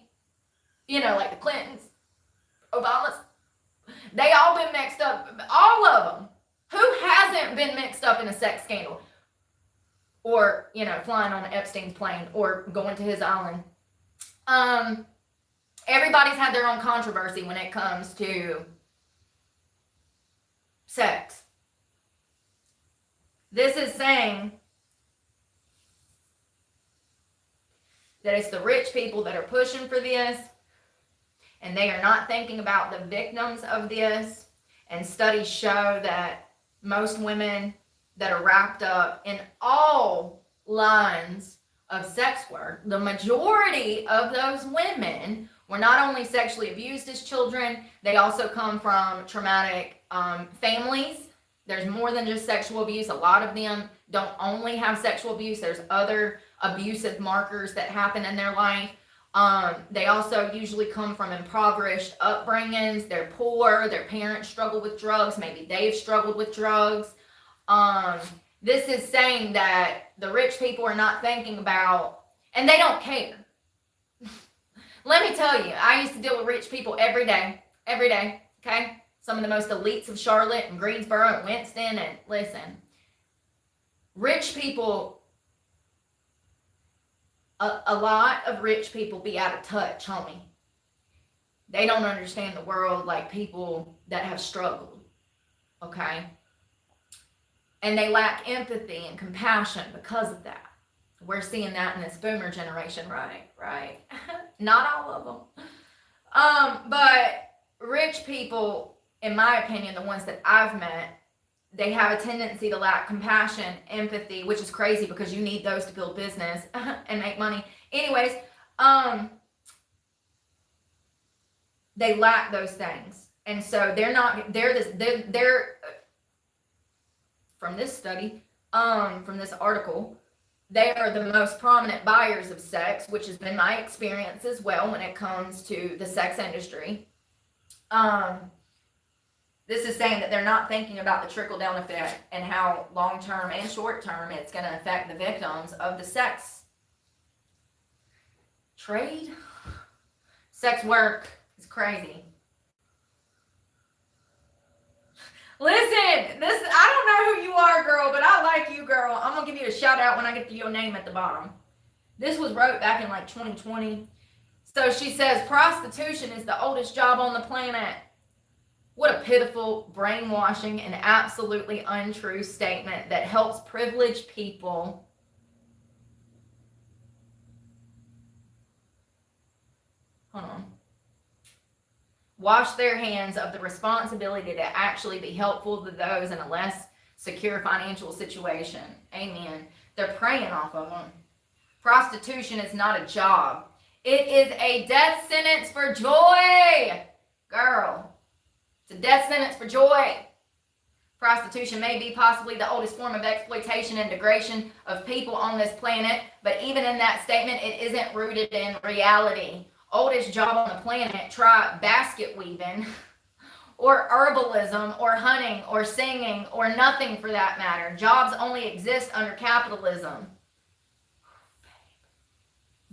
you know, like the Clintons, Obamas, they all been mixed up, all of them. Who hasn't been mixed up in a sex scandal? Or, you know, flying on Epstein's plane or going to his island. Everybody's had their own controversy when it comes to sex. This is saying that it's the rich people that are pushing for this, and they are not thinking about the victims of this. And studies show that most women that are wrapped up in all lines of sex work, the majority of those women were not only sexually abused as children, they also come from traumatic families. There's more than just sexual abuse. A lot of them don't only have sexual abuse. There's other abusive markers that happen in their life. They also usually come from impoverished upbringings. They're poor. Their parents struggle with drugs. Maybe they've struggled with drugs. This is saying that the rich people are not thinking about, and they don't care. Let me tell you, I used to deal with rich people every day, okay? Some of the most elites of Charlotte and Greensboro and Winston, and listen, rich people, a lot of rich people be out of touch, homie. They don't understand the world like people that have struggled, okay? And they lack empathy and compassion because of that. We're seeing that in this boomer generation, right? Not all of them. But rich people, in my opinion, the ones that I've met, they have a tendency to lack compassion, empathy, which is crazy because you need those to build business and make money. Anyways, they lack those things. And so they're from this study, from this article, they are the most prominent buyers of sex, which has been my experience as well when it comes to the sex industry. This is saying that they're not thinking about the trickle-down effect and how long-term and short-term it's going to affect the victims of the sex trade. Sex work is crazy. Listen, I don't know who you are, girl, but I like you, girl. I'm going to give you a shout out when I get to your name at the bottom. This was wrote back in like 2020. So she says, prostitution is the oldest job on the planet. What a pitiful, brainwashing, and absolutely untrue statement that helps privileged people wash their hands of the responsibility to actually be helpful to those in a less secure financial situation. Amen. They're preying off of them. Prostitution is not a job. It is a death sentence for joy. Girl, it's a death sentence for joy. Prostitution may be possibly the oldest form of exploitation and degradation of people on this planet, but even in that statement, it isn't rooted in reality. Oldest job on the planet, try basket weaving, or herbalism, or hunting, or singing, or nothing for that matter. Jobs only exist under capitalism.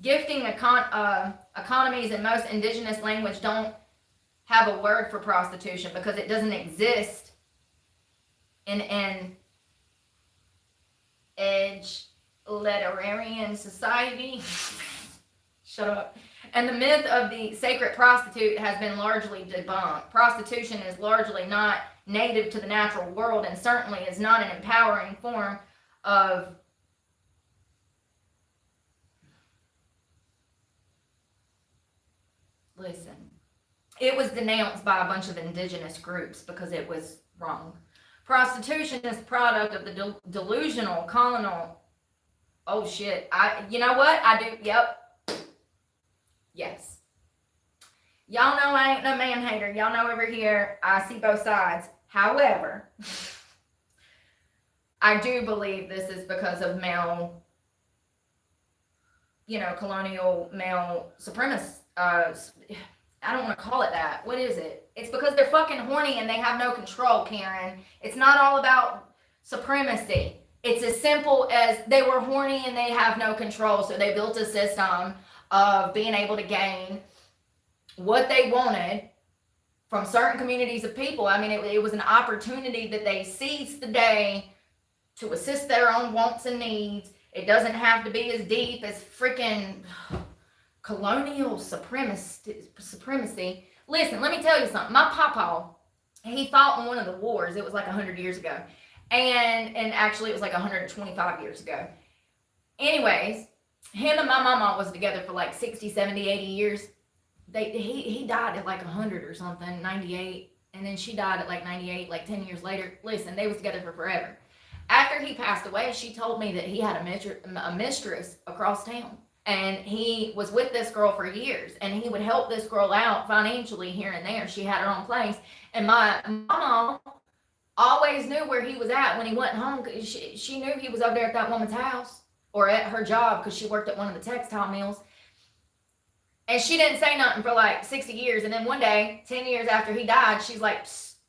Gifting economies in most indigenous language don't have a word for prostitution because it doesn't exist in an egalitarian society. Shut up. And the myth of the sacred prostitute has been largely debunked. Prostitution is largely not native to the natural world and certainly is not an empowering form of listen. It was denounced by a bunch of indigenous groups because it was wrong. Prostitution is a product of the delusional colonial. Oh shit. You know what? I do. Yep. Yes. Y'all know I ain't no man hater. Y'all know over here I see both sides. However, I do believe this is because of male, colonial male supremacy. I don't want to call it that. What is it? It's because they're fucking horny and they have no control, Karen. It's not all about supremacy. It's as simple as they were horny and they have no control. So they built a system of being able to gain what they wanted from certain communities of people. I mean, it was an opportunity that they seized the day to assist their own wants and needs. It doesn't have to be as deep as freaking colonial supremacy. Listen, let me tell you something. My papa, he fought in one of the wars. It was like 100 years ago. And actually it was like 125 years ago. Anyways, him and my mama was together for like 60, 70, 80 years. He died at like 100 or something, 98. And then she died at like 98, like 10 years later. Listen, they was together for forever. After he passed away, she told me that he had a mistress across town. And he was with this girl for years. And he would help this girl out financially here and there. She had her own place. And my mama always knew where he was at when he went home. She knew he was over there at that woman's house or at her job because she worked at one of the textile mills. And she didn't say nothing for like 60 years. And then one day, 10 years after he died, she's like,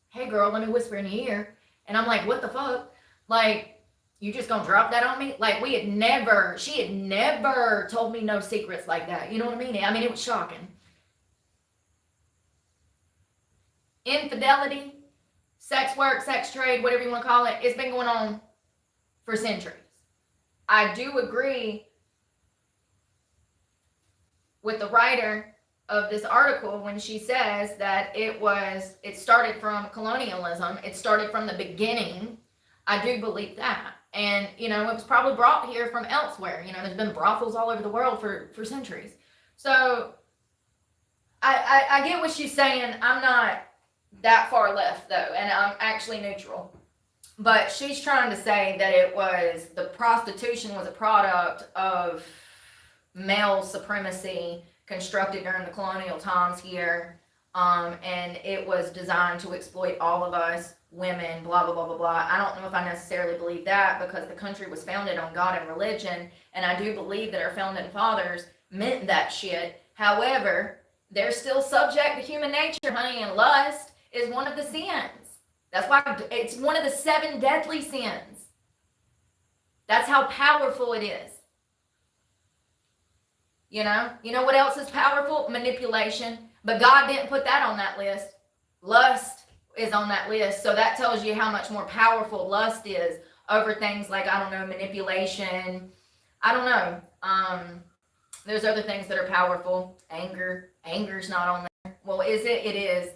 hey girl, let me whisper in your ear. And I'm like, what the fuck? Like, you just gonna drop that on me? Like, she had never told me no secrets like that. You know what I mean? I mean, it was shocking. Infidelity, sex work, sex trade, whatever you want to call it, it's been going on for centuries. I do agree with the writer of this article when she says that it started from colonialism. It started from the beginning. I do believe that. And, it was probably brought here from elsewhere. There's been brothels all over the world for centuries. So I get what she's saying. I'm not that far left though, and I'm actually neutral. But she's trying to say that the prostitution was a product of male supremacy constructed during the colonial times here. And it was designed to exploit all of us women, blah, blah, blah, blah, blah. I don't know if I necessarily believe that because the country was founded on God and religion. And I do believe that our founding fathers meant that shit. However, they're still subject to human nature, honey, and lust is one of the sins. That's why it's one of the 7 deadly sins. That's how powerful it is. You know what else is powerful? Manipulation. But God didn't put that on that list. Lust is on that list. So that tells you how much more powerful lust is over things like, I don't know, manipulation. I don't know. There's other things that are powerful. Anger. Anger's not on there. Well, is it? It is.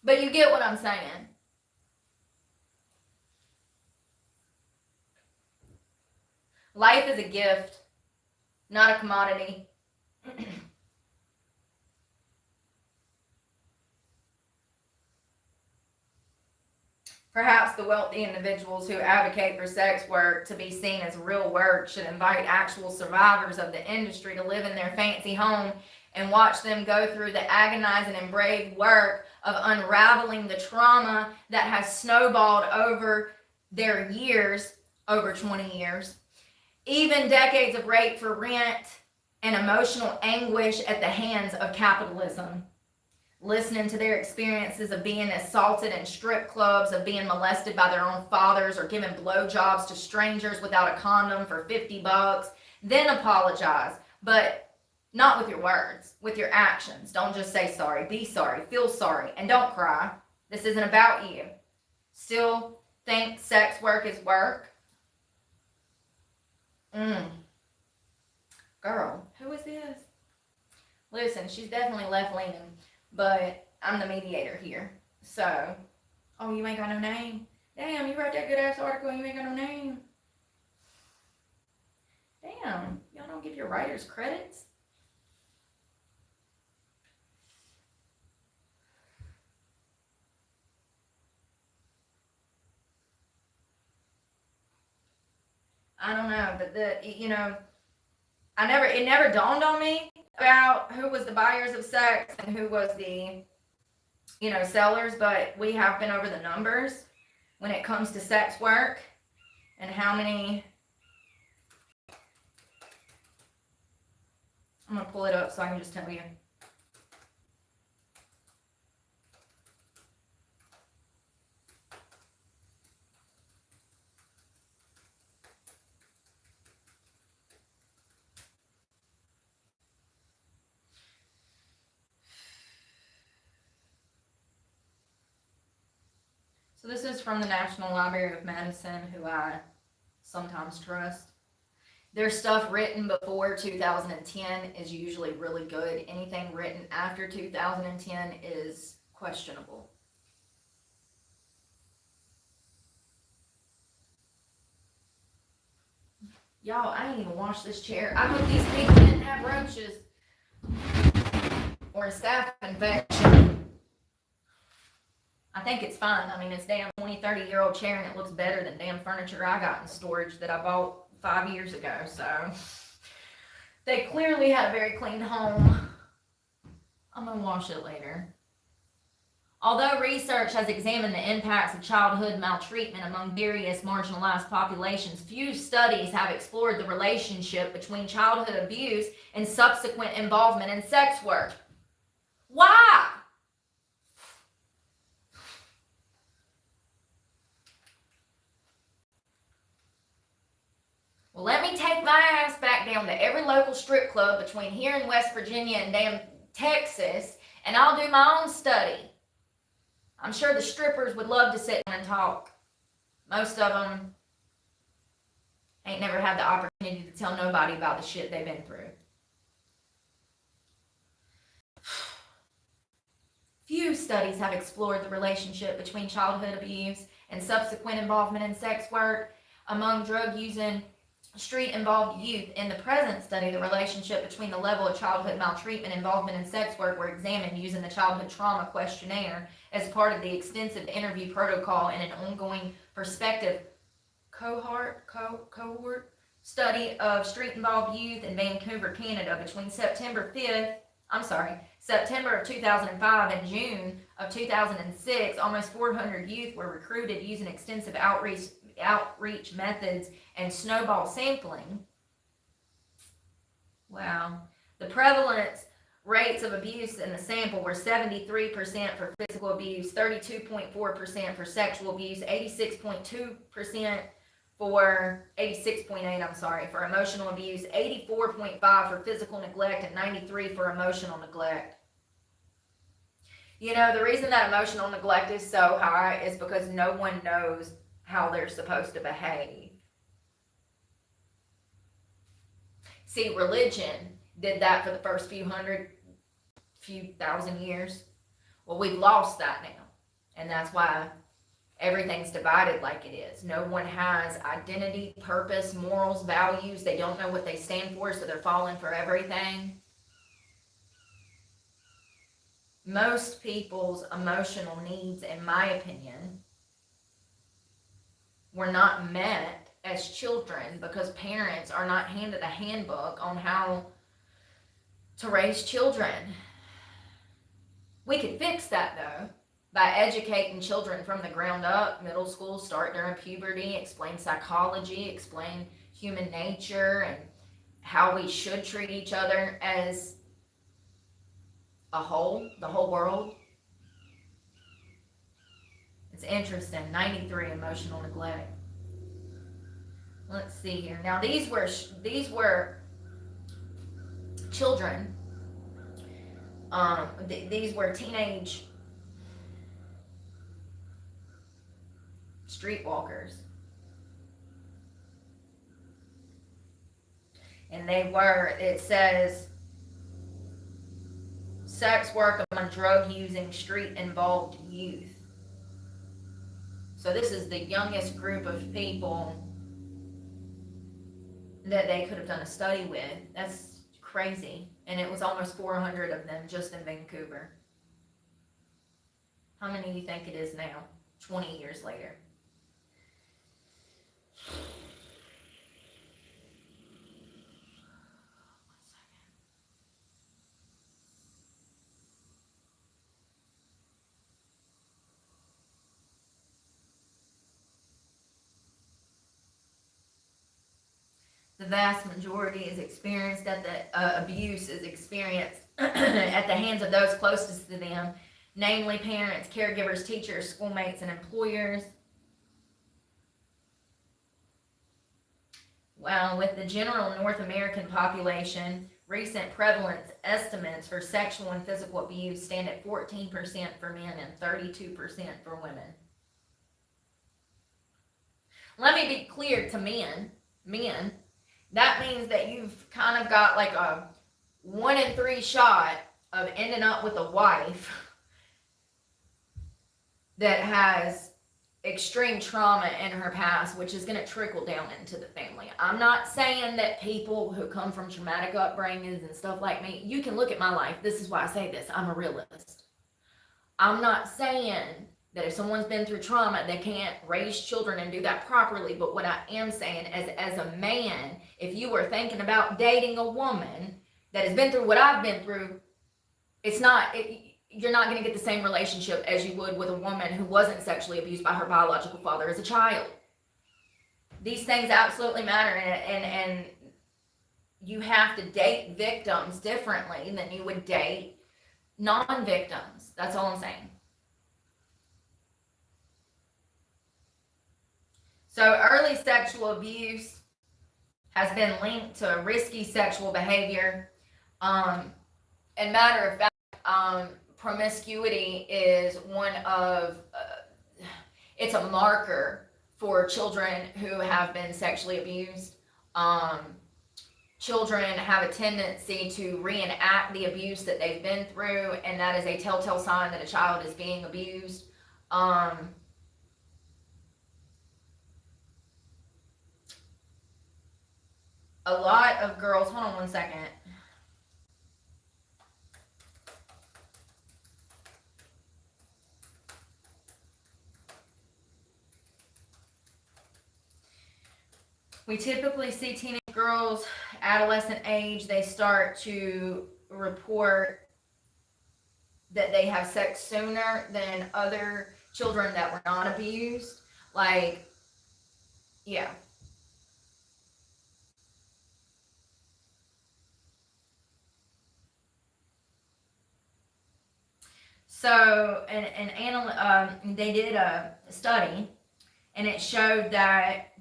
But you get what I'm saying. Life is a gift, not a commodity. Perhaps the wealthy individuals who advocate for sex work to be seen as real work should invite actual survivors of the industry to live in their fancy home and watch them go through the agonizing and brave work of unraveling the trauma that has snowballed over their years, over 20 years. Even decades of rape for rent and emotional anguish at the hands of capitalism. Listening to their experiences of being assaulted in strip clubs, of being molested by their own fathers, or giving blowjobs to strangers without a condom for $50, then apologize. But not with your words, with your actions. Don't just say sorry. Be sorry. Feel sorry. And don't cry. This isn't about you. Still think sex work is work? Girl, who is this? Listen, she's definitely left-leaning, but I'm the mediator here. So, oh, you ain't got no name? Damn, you wrote that good-ass article, you ain't got no name. Damn, y'all don't give your writers credits? I don't know, but it never dawned on me about who was the buyers of sex and who was the, sellers, but we have been over the numbers when it comes to sex work and how many. I'm going to pull it up so I can just tell you. So this is from the National Library of Medicine, who I sometimes trust. Their stuff written before 2010 is usually really good. Anything written after 2010 is questionable. Y'all, I ain't even washed this chair. I hope these people didn't have roaches or a staph infection. I think it's fine. I mean, it's damn 20, 30-year-old chair, and it looks better than damn furniture I got in storage that I bought 5 years ago. So they clearly had a very clean home. I'm gonna wash it later. Although research has examined the impacts of childhood maltreatment among various marginalized populations, few studies have explored the relationship between childhood abuse and subsequent involvement in sex work. Why? Well, let me take my ass back down to every local strip club between here and West Virginia and damn Texas, and I'll do my own study. I'm sure the strippers would love to sit down and talk. Most of them ain't never had the opportunity to tell nobody about the shit they've been through. Few studies have explored the relationship between childhood abuse and subsequent involvement in sex work among drug-using, street-involved youth. In the present study, the relationship between the level of childhood maltreatment involvement in sex work were examined using the childhood trauma questionnaire as part of the extensive interview protocol in an ongoing prospective cohort study of street-involved youth in Vancouver, Canada between September of 2005 and June of 2006. Almost 400 youth were recruited using extensive outreach methods and snowball sampling. Wow. The prevalence rates of abuse in the sample were 73% for physical abuse, 32.4% for sexual abuse, 86.8% for emotional abuse, 84.5% for physical neglect, and 93% for emotional neglect. The reason that emotional neglect is so high is because no one knows how they're supposed to behave. See, religion did that for the first few thousand years. Well, we've lost that now. And that's why everything's divided like it is. No one has identity, purpose, morals, values. They don't know what they stand for, so they're falling for everything. Most people's emotional needs, in my opinion, were not met as children because parents are not handed a handbook on how to raise children. We could fix that though by educating children from the ground up. Middle school, start during puberty, explain psychology, explain human nature and how we should treat each other as a whole, the whole world. It's interesting. 93 emotional neglect. Let's see here. Now these were children. These were teenage streetwalkers. And it says, sex work among drug-using, street-involved youth. So this is the youngest group of people that they could have done a study with. That's crazy. And it was almost 400 of them just in Vancouver. How many do you think it is now, 20 years later? The vast majority is experienced abuse is experienced at the hands of those closest to them, namely parents, caregivers, teachers, schoolmates, and employers. Well, with the general North American population, recent prevalence estimates for sexual and physical abuse stand at 14% for men and 32% for women. Let me be clear to men, that means that you've kind of got like a 1 in 3 shot of ending up with a wife that has extreme trauma in her past, which is going to trickle down into the family. I'm not saying that people who come from traumatic upbringings and stuff like me, you can look at my life. This is why I say this. I'm a realist. I'm not saying that if someone's been through trauma, they can't raise children and do that properly. But what I am saying is, as a man, if you were thinking about dating a woman that has been through what I've been through, you're not going to get the same relationship as you would with a woman who wasn't sexually abused by her biological father as a child. These things absolutely matter, and you have to date victims differently than you would date non-victims. That's all I'm saying. So early sexual abuse has been linked to risky sexual behavior. And matter of fact, promiscuity is one of, it's a marker for children who have been sexually abused. Children have a tendency to reenact the abuse that they've been through, and that is a telltale sign that a child is being abused. A lot of girls, hold on one second. We typically see teenage girls, adolescent age, they start to report that they have sex sooner than other children that were not abused. Like, yeah. So, they did a study, and it showed that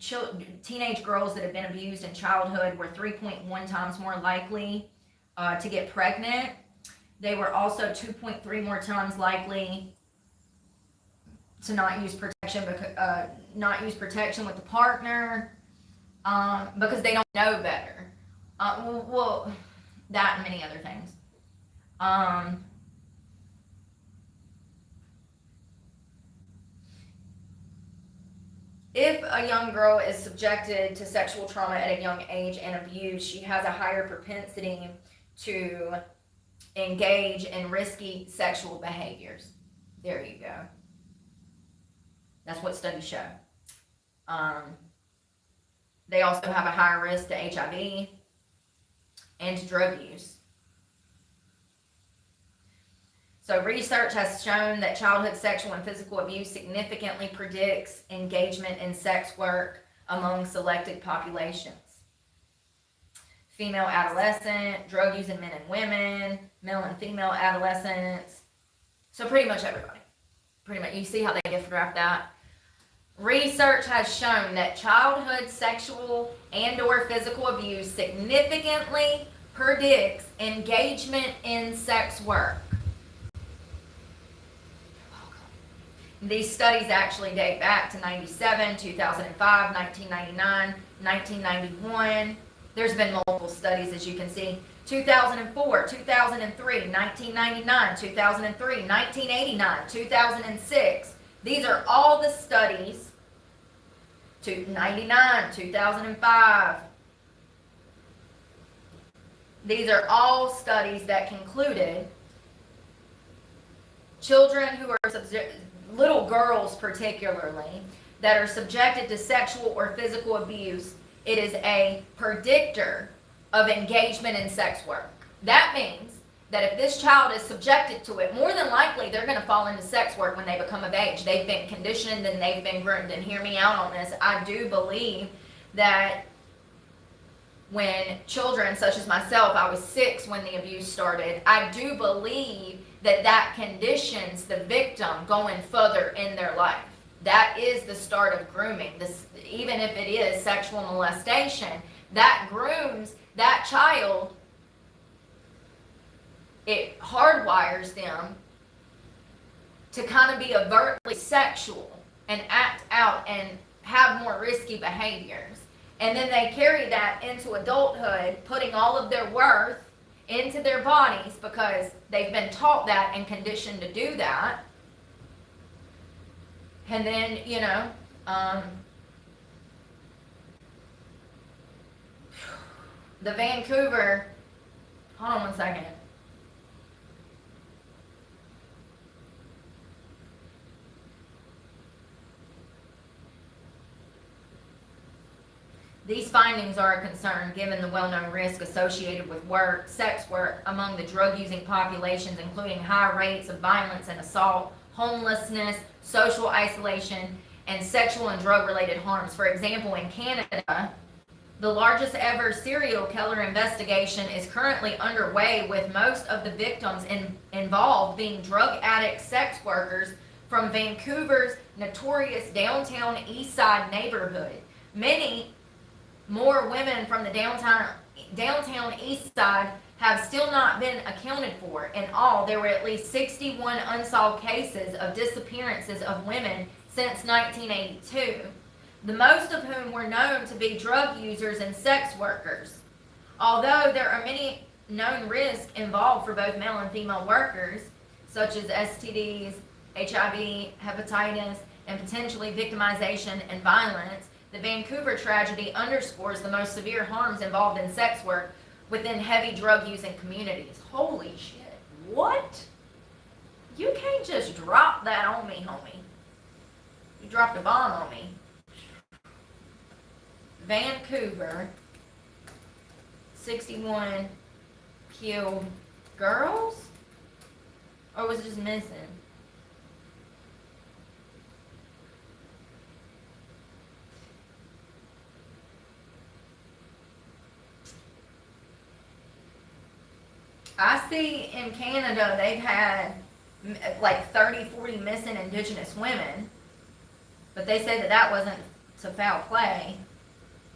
teenage girls that have been abused in childhood were 3.1 times more likely to get pregnant. They were also 2.3 more times likely to not use protection with the partner because they don't know better. Well, that and many other things. If a young girl is subjected to sexual trauma at a young age and abuse, she has a higher propensity to engage in risky sexual behaviors. There you go. That's what studies show. They also have a higher risk to HIV and to drug use. So research has shown that childhood sexual and physical abuse significantly predicts engagement in sex work among selected populations. Female adolescent, drug using men and women, male and female adolescents. So pretty much everybody. Pretty much, you see how they differentiate that? Research has shown that childhood sexual and or physical abuse significantly predicts engagement in sex work. These studies actually date back to 97, 2005, 1999, 1991, There's been multiple studies, as you can see. 2004, 2003, 1999, 2003, 1989, 2006. These are all the studies. 1999, 2005. These are all studies that concluded children who are little girls particularly, that are subjected to sexual or physical abuse, it is a predictor of engagement in sex work. That means that if this child is subjected to it, more than likely they're going to fall into sex work when they become of age. They've been conditioned and they've been groomed. And hear me out on this. I do believe that when children, such as myself, I was 6 when the abuse started, I do believe that that conditions the victim going further in their life. That is the start of grooming. This, even if it is sexual molestation, that grooms that child. It hardwires them to kind of be overtly sexual and act out and have more risky behaviors. And then they carry that into adulthood, putting all of their worth into their bodies because they've been taught that and conditioned to do that. And then, you know, the Vancouver, hold on one second. These findings are a concern given the well-known risk associated with sex work among the drug-using populations, including high rates of violence and assault, homelessness, social isolation, and sexual and drug-related harms. For example, in Canada, the largest ever serial killer investigation is currently underway, with most of the victims involved being drug addict sex workers from Vancouver's notorious downtown east side neighborhood. Many more women from the downtown east side have still not been accounted for. In all, there were at least 61 unsolved cases of disappearances of women since 1982, the most of whom were known to be drug users and sex workers. Although there are many known risks involved for both male and female workers, such as STDs, HIV, hepatitis, and potentially victimization and violence, the Vancouver tragedy underscores the most severe harms involved in sex work within heavy drug-using communities. Holy shit. What? You can't just drop that on me, homie. You dropped a bomb on me. Vancouver, 61 killed girls? Or was it just missing? I see in Canada they've had like 30, 40 missing Indigenous women, but they said that that wasn't to foul play.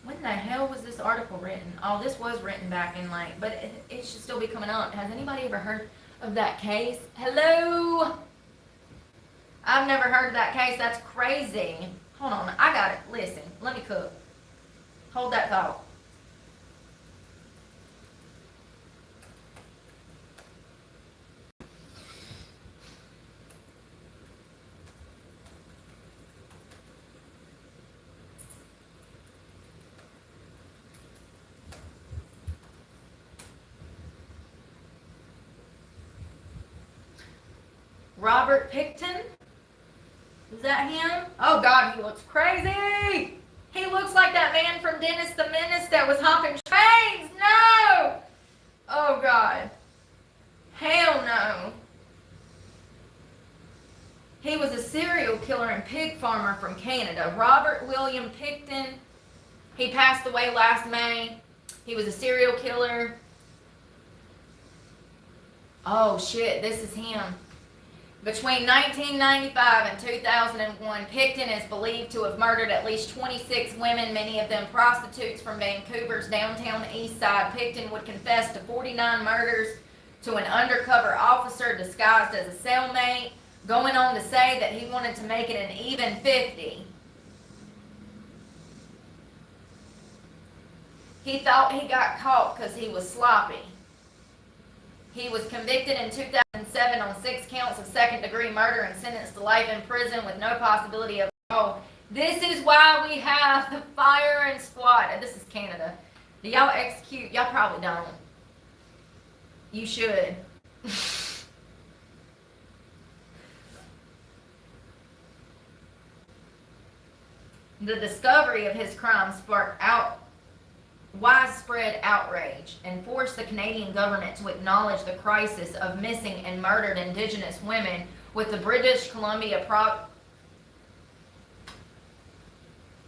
When the hell was this article written? Oh, this was written back in like, but it should still be coming up. Has anybody ever heard of that case? Hello? I've never heard of that case. That's crazy. Hold on, I got it. Listen, let me cook. Hold that thought. Robert Picton? Is that him? Oh God, he looks crazy! He looks like that man from Dennis the Menace that was hopping trains! No! Oh God. Hell no. He was a serial killer and pig farmer from Canada. Robert William Picton. He passed away last May. He was a serial killer. Oh shit, this is him. Between 1995 and 2001, Picton is believed to have murdered at least 26 women, many of them prostitutes from Vancouver's downtown east side. Picton would confess to 49 murders to an undercover officer disguised as a cellmate, going on to say that he wanted to make it an even 50. He thought he got caught because he was sloppy. He was convicted in 2007 on 6 counts of second-degree murder and sentenced to life in prison with no possibility of parole. This is why we have the firing squad. This is Canada. Do y'all execute? Y'all probably don't. You should. The discovery of his crime sparked widespread outrage and forced the Canadian government to acknowledge the crisis of missing and murdered Indigenous women, with the British Columbia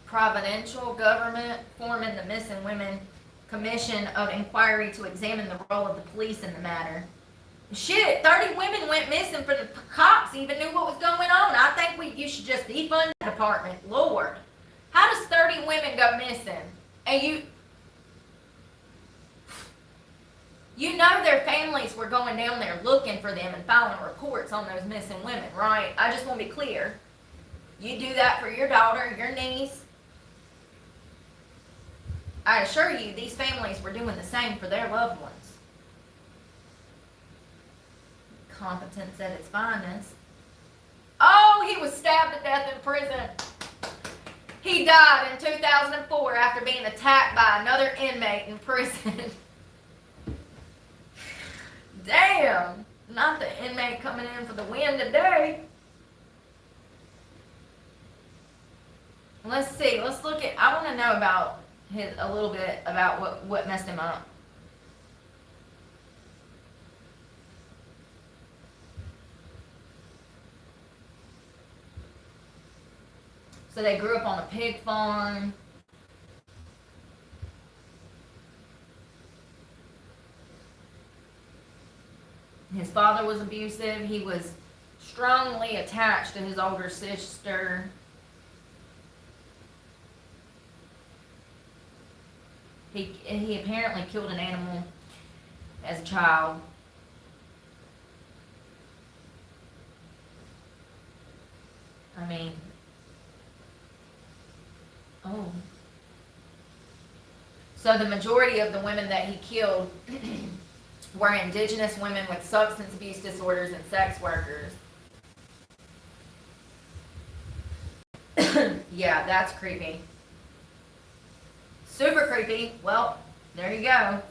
provincial government forming the Missing Women Commission of Inquiry to examine the role of the police in the matter. Shit, 30 women went missing before the cops even knew what was going on. I think you should just defund the department. Lord. How does 30 women go missing? And you know their families were going down there looking for them and filing reports on those missing women, right? I just want to be clear. You do that for your daughter, your niece. I assure you, these families were doing the same for their loved ones. Competence at its finest. Oh, he was stabbed to death in prison. He died in 2004 after being attacked by another inmate in prison. Damn, not the inmate coming in for the win today. Let's see, let's look at, I want to know about a little bit about what messed him up. So they grew up on a pig farm. His father was abusive. He was strongly attached to his older sister. He apparently killed an animal as a child. I mean, oh. So the majority of the women that he killed were Indigenous women with substance abuse disorders and sex workers. Yeah, that's creepy. Super creepy. Well, there you go.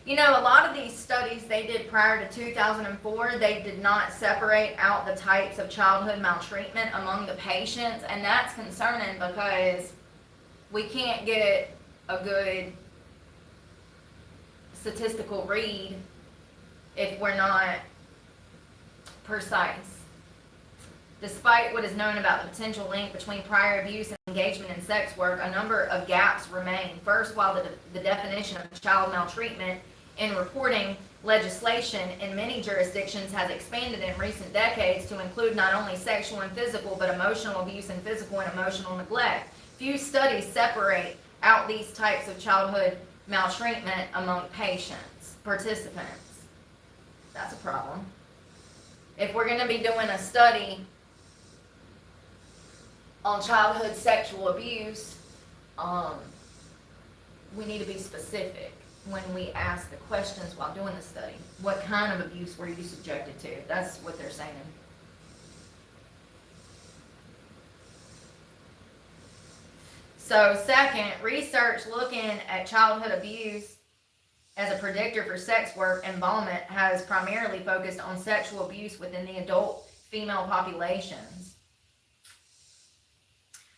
You know, a lot of these studies they did prior to 2004, they did not separate out the types of childhood maltreatment among the patients, and that's concerning because we can't get a good statistical read if we're not precise. Despite what is known about the potential link between prior abuse and engagement in sex work, a number of gaps remain. First, while the definition of child maltreatment in reporting legislation in many jurisdictions has expanded in recent decades to include not only sexual and physical, but emotional abuse and physical and emotional neglect. Few studies separate out these types of childhood maltreatment among participants. That's a problem. If we're going to be doing a study on childhood sexual abuse, we need to be specific when we ask the questions while doing the study. What kind of abuse were you subjected to? That's what they're saying. So second, research looking at childhood abuse as a predictor for sex work involvement has primarily focused on sexual abuse within the adult female populations.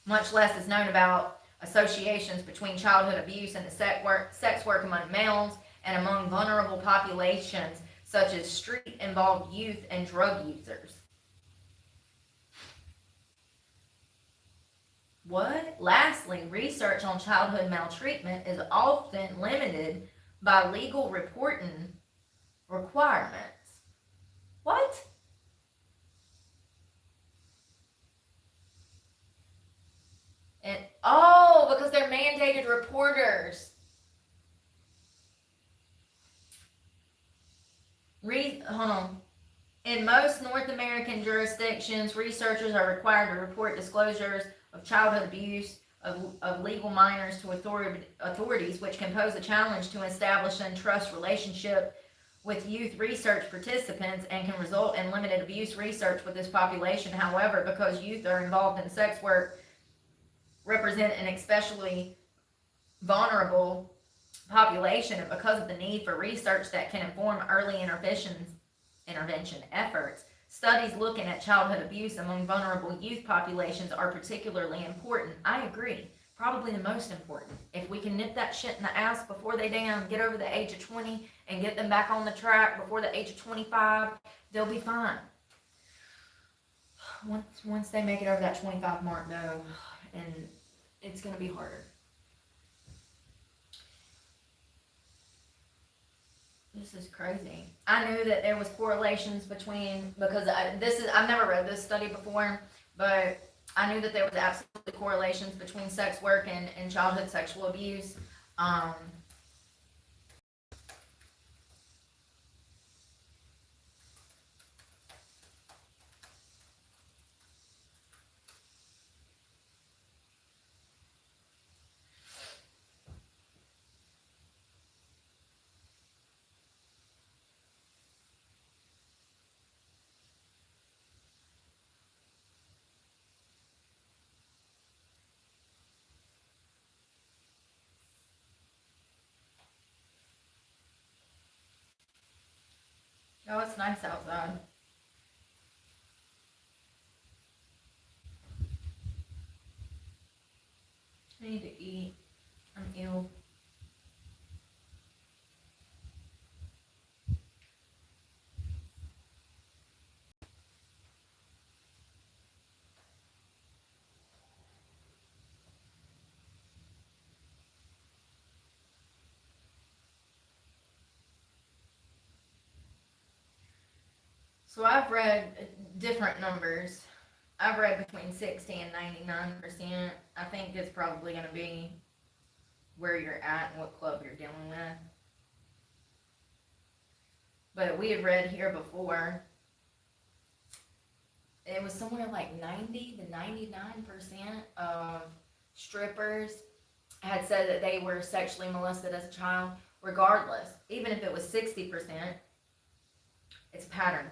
Much less is known about associations between childhood abuse and the sex work among males and among vulnerable populations such as street-involved youth and drug users. What? Lastly, research on childhood maltreatment is often limited by legal reporting requirements. What? And because they're mandated reporters. Hold on. In most North American jurisdictions, researchers are required to report disclosures of childhood abuse of legal minors to authorities, which can pose a challenge to establish a trust relationship with youth research participants and can result in limited abuse research with this population. However, because youth are involved in sex work, represent an especially vulnerable population, and because of the need for research that can inform early intervention efforts, studies looking at childhood abuse among vulnerable youth populations are particularly important. I agree. Probably the most important. If we can nip that shit in the ass before they damn get over the age of 20 and get them back on the track before the age of 25, they'll be fine. Once they make it over that 25 mark though, and it's going to be harder. This is crazy. I knew that there was correlations between, because I've never read this study before, but I knew that there was absolutely correlations between sex work and childhood sexual abuse. Oh, it's nice outside. I need to eat. I'm ill. So I've read different numbers. I've read between 60 and 99%. I think it's probably going to be where you're at and what club you're dealing with. But we had read here before, it was somewhere like 90 to 99% of strippers had said that they were sexually molested as a child. Regardless, even if it was 60%, it's a pattern.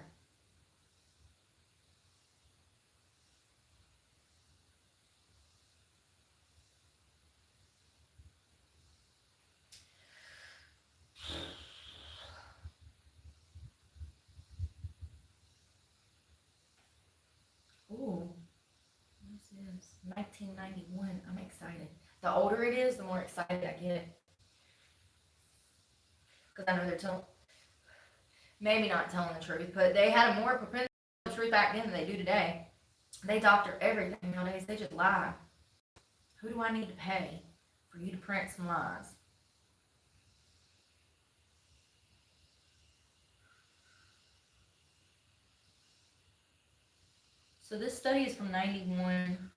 Ooh, what's this? 1991. I'm excited. The older it is, the more excited I get. Because I know they're maybe not telling the truth, but they had a more propensity to tell the truth back then than they do today. They doctor everything nowadays. They just lie. Who do I need to pay for you to print some lies? So this study is from 91.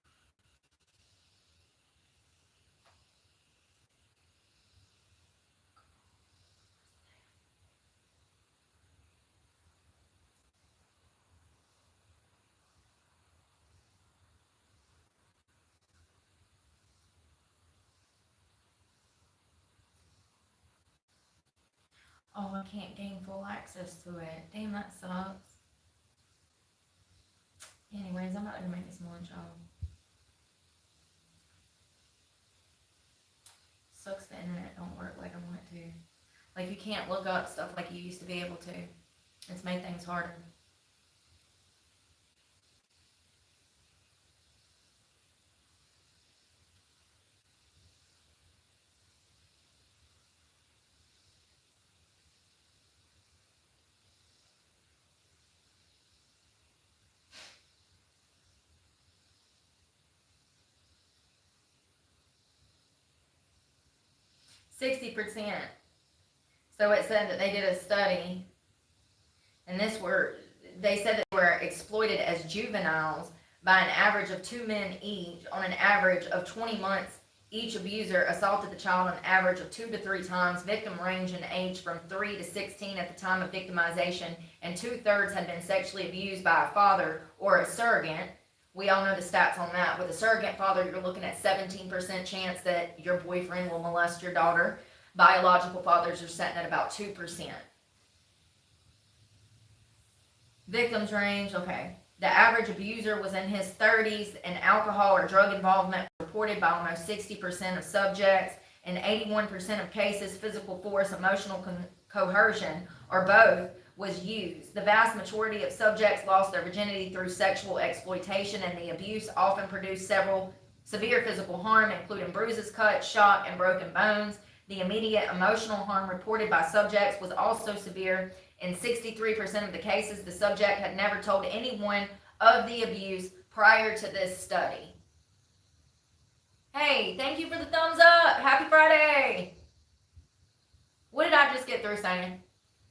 Oh, I can't gain full access to it. Damn, that sucks. Anyways, I'm not gonna make this lunch, y'all. Sucks the internet don't work like I want it to. Like, you can't look up stuff like you used to be able to. It's made things harder. %. So it said that they did a study, and they said that they were exploited as juveniles by an average of 2 men each on an average of 20 months Each abuser assaulted the child an average of 2 to 3 times. Victim range in age from 3 to 16 at the time of victimization, and 2/3 had been sexually abused by a father or a surrogate. We all know the stats on that. With a surrogate father, you're looking at 17% chance that your boyfriend will molest your daughter. Biological fathers are sitting at about 2%. Victims range, okay. The average abuser was in his 30s, and alcohol or drug involvement reported by almost 60% of subjects. In 81% of cases, physical force, emotional coercion, or both was used. The vast majority of subjects lost their virginity through sexual exploitation, and the abuse often produced several severe physical harm, including bruises, cuts, shock, and broken bones. The immediate emotional harm reported by subjects was also severe. In 63% of the cases, the subject had never told anyone of the abuse prior to this study. Hey, thank you for the thumbs up. Happy Friday. What did I just get through saying?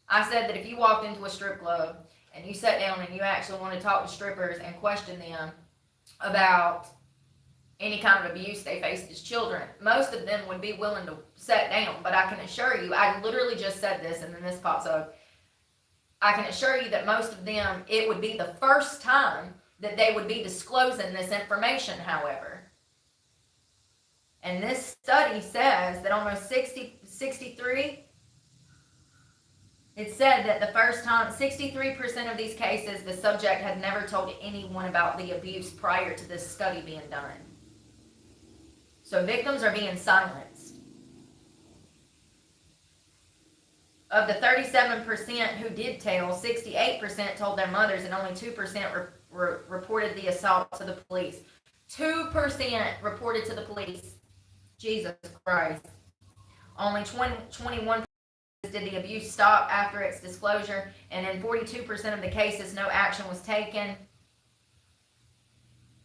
I said that if you walked into a strip club and you sat down and you actually want to talk to strippers and question them about any kind of abuse they faced as children, most of them would be willing to sit down. But I can assure you, I literally just said this and then this pops up. I can assure you that most of them, it would be the first time that they would be disclosing this information, however. And this study says that almost 63, it said that the first time, 63% of these cases, the subject had never told anyone about the abuse prior to this study being done. So victims are being silenced. Of the 37% who did tell, 68% told their mothers, and only 2% reported the assault to the police. 2% reported to the police. Jesus Christ. Only 21% did the abuse stop after its disclosure, and in 42% of the cases, no action was taken.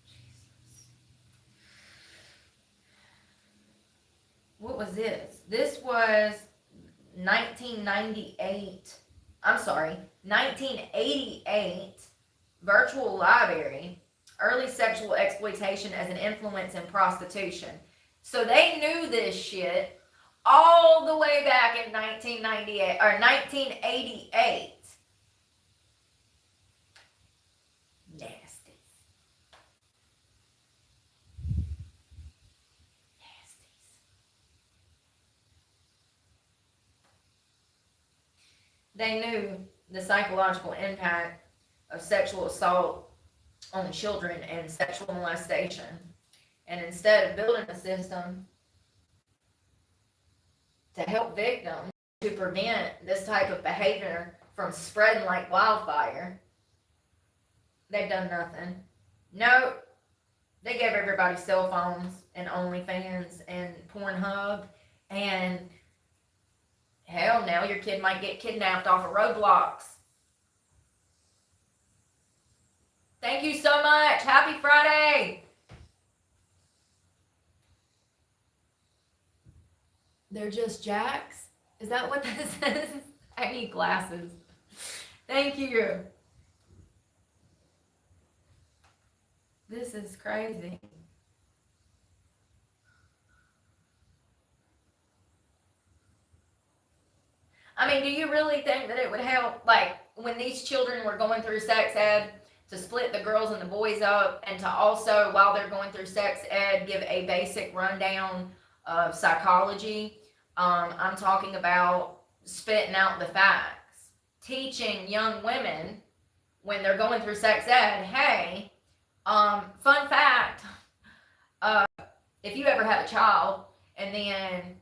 Jesus. What was this? This was 1988 virtual library, early sexual exploitation as an influence in prostitution. So they knew this shit all the way back in 1998 or 1988. Nasty. They knew the psychological impact of sexual assault on children and sexual molestation. And instead of building a system to help victims to prevent this type of behavior from spreading like wildfire, they've done nothing. No, they gave everybody cell phones and OnlyFans and Pornhub, and hell, now your kid might get kidnapped off of Roblox. Thank you so much. Happy Friday. They're just jacks? Is that what that says? I need glasses. Thank you. This is crazy. I mean, do you really think that it would help, like, when these children were going through sex ed, to split the girls and the boys up, and to also, while they're going through sex ed, give a basic rundown of psychology? I'm talking about spitting out the facts, teaching young women when they're going through sex ed, hey, fun fact, if you ever have a child and then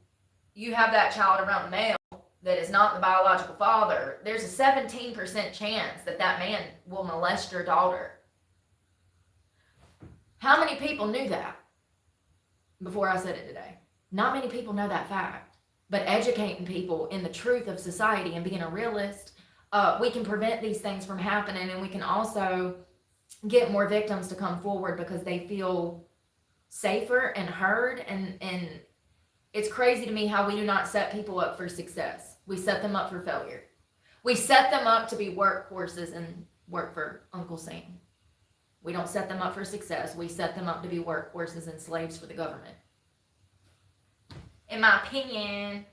you have that child around a male that is not the biological father, there's a 17% chance that that man will molest your daughter. How many people knew that before I said it today? Not many people know that fact. But educating people in the truth of society and being a realist, we can prevent these things from happening, and we can also get more victims to come forward because they feel safer and heard. And it's crazy to me how we do not set people up for success. We set them up for failure. We set them up to be workhorses and work for Uncle Sam. We don't set them up for success. We set them up to be workhorses and slaves for the government. in my opinion,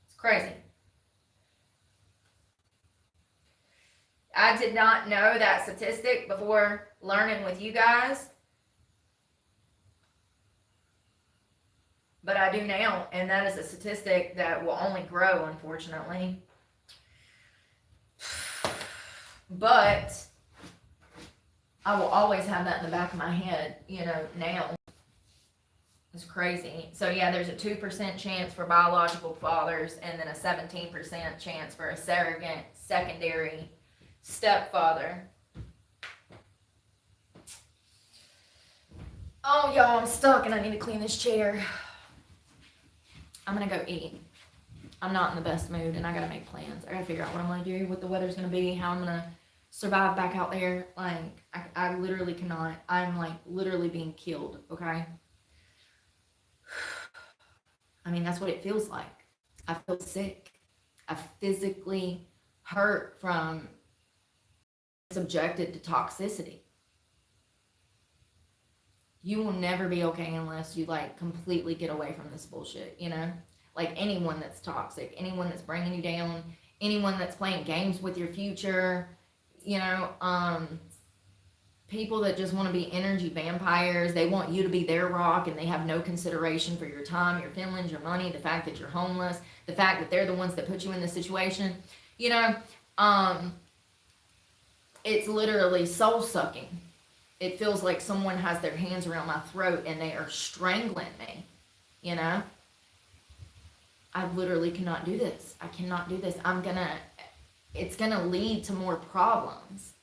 it's crazy. I did not know that statistic before learning with you guys, but I do now, and that is a statistic that will only grow, unfortunately. But I will always have that in the back of my head, now. It's crazy. So yeah, there's a 2% chance for biological fathers, and then a 17% chance for a surrogate secondary stepfather. Oh, y'all, I'm stuck and I need to clean this chair. I'm gonna go eat. I'm not in the best mood and I gotta make plans. I gotta figure out what I'm gonna do, what the weather's gonna be, how I'm gonna survive back out there. Like, I literally cannot. I'm like literally being killed, okay? I mean, that's what it feels like. I feel sick. I physically hurt from subjected to toxicity. You will never be okay unless you like completely get away from this bullshit, like anyone that's toxic, anyone that's bringing you down, anyone that's playing games with your future, people that just want to be energy vampires. They want you to be their rock and they have no consideration for your time, your feelings, your money, the fact that you're homeless, the fact that they're the ones that put you in this situation. It's literally soul sucking. It feels like someone has their hands around my throat and they are strangling me, I literally cannot do this. I cannot do this. It's gonna lead to more problems.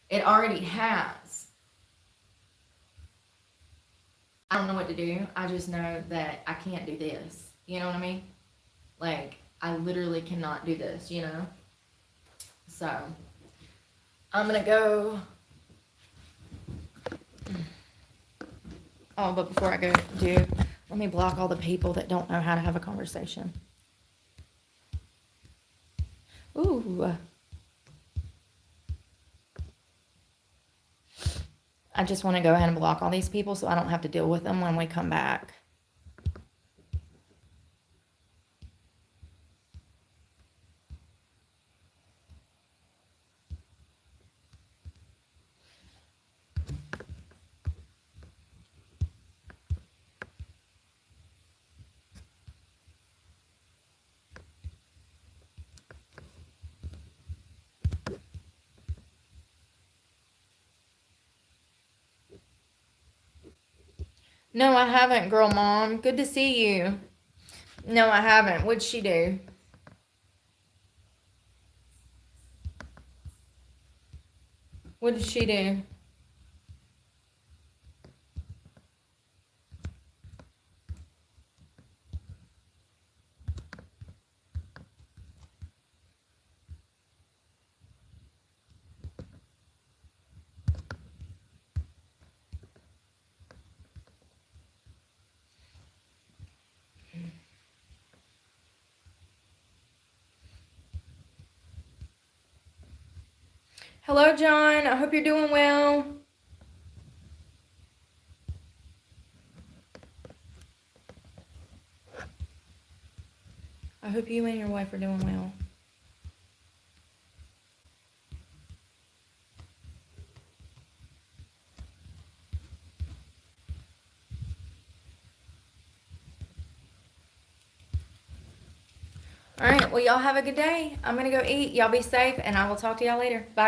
It already has. I don't know what to do. I just know that I can't do this. You know what I mean? Like, I literally cannot do this, So, I'm gonna go. Oh, but before I go let me block all the people that don't know how to have a conversation. Ooh. I just want to go ahead and block all these people so I don't have to deal with them when we come back. No, I haven't, girl mom. Good to see you. No, I haven't. What'd she do? What did she do? Hello, John. I hope you're doing well. I hope you and your wife are doing well. All right. Well, y'all have a good day. I'm going to go eat. Y'all be safe, and I will talk to y'all later. Bye.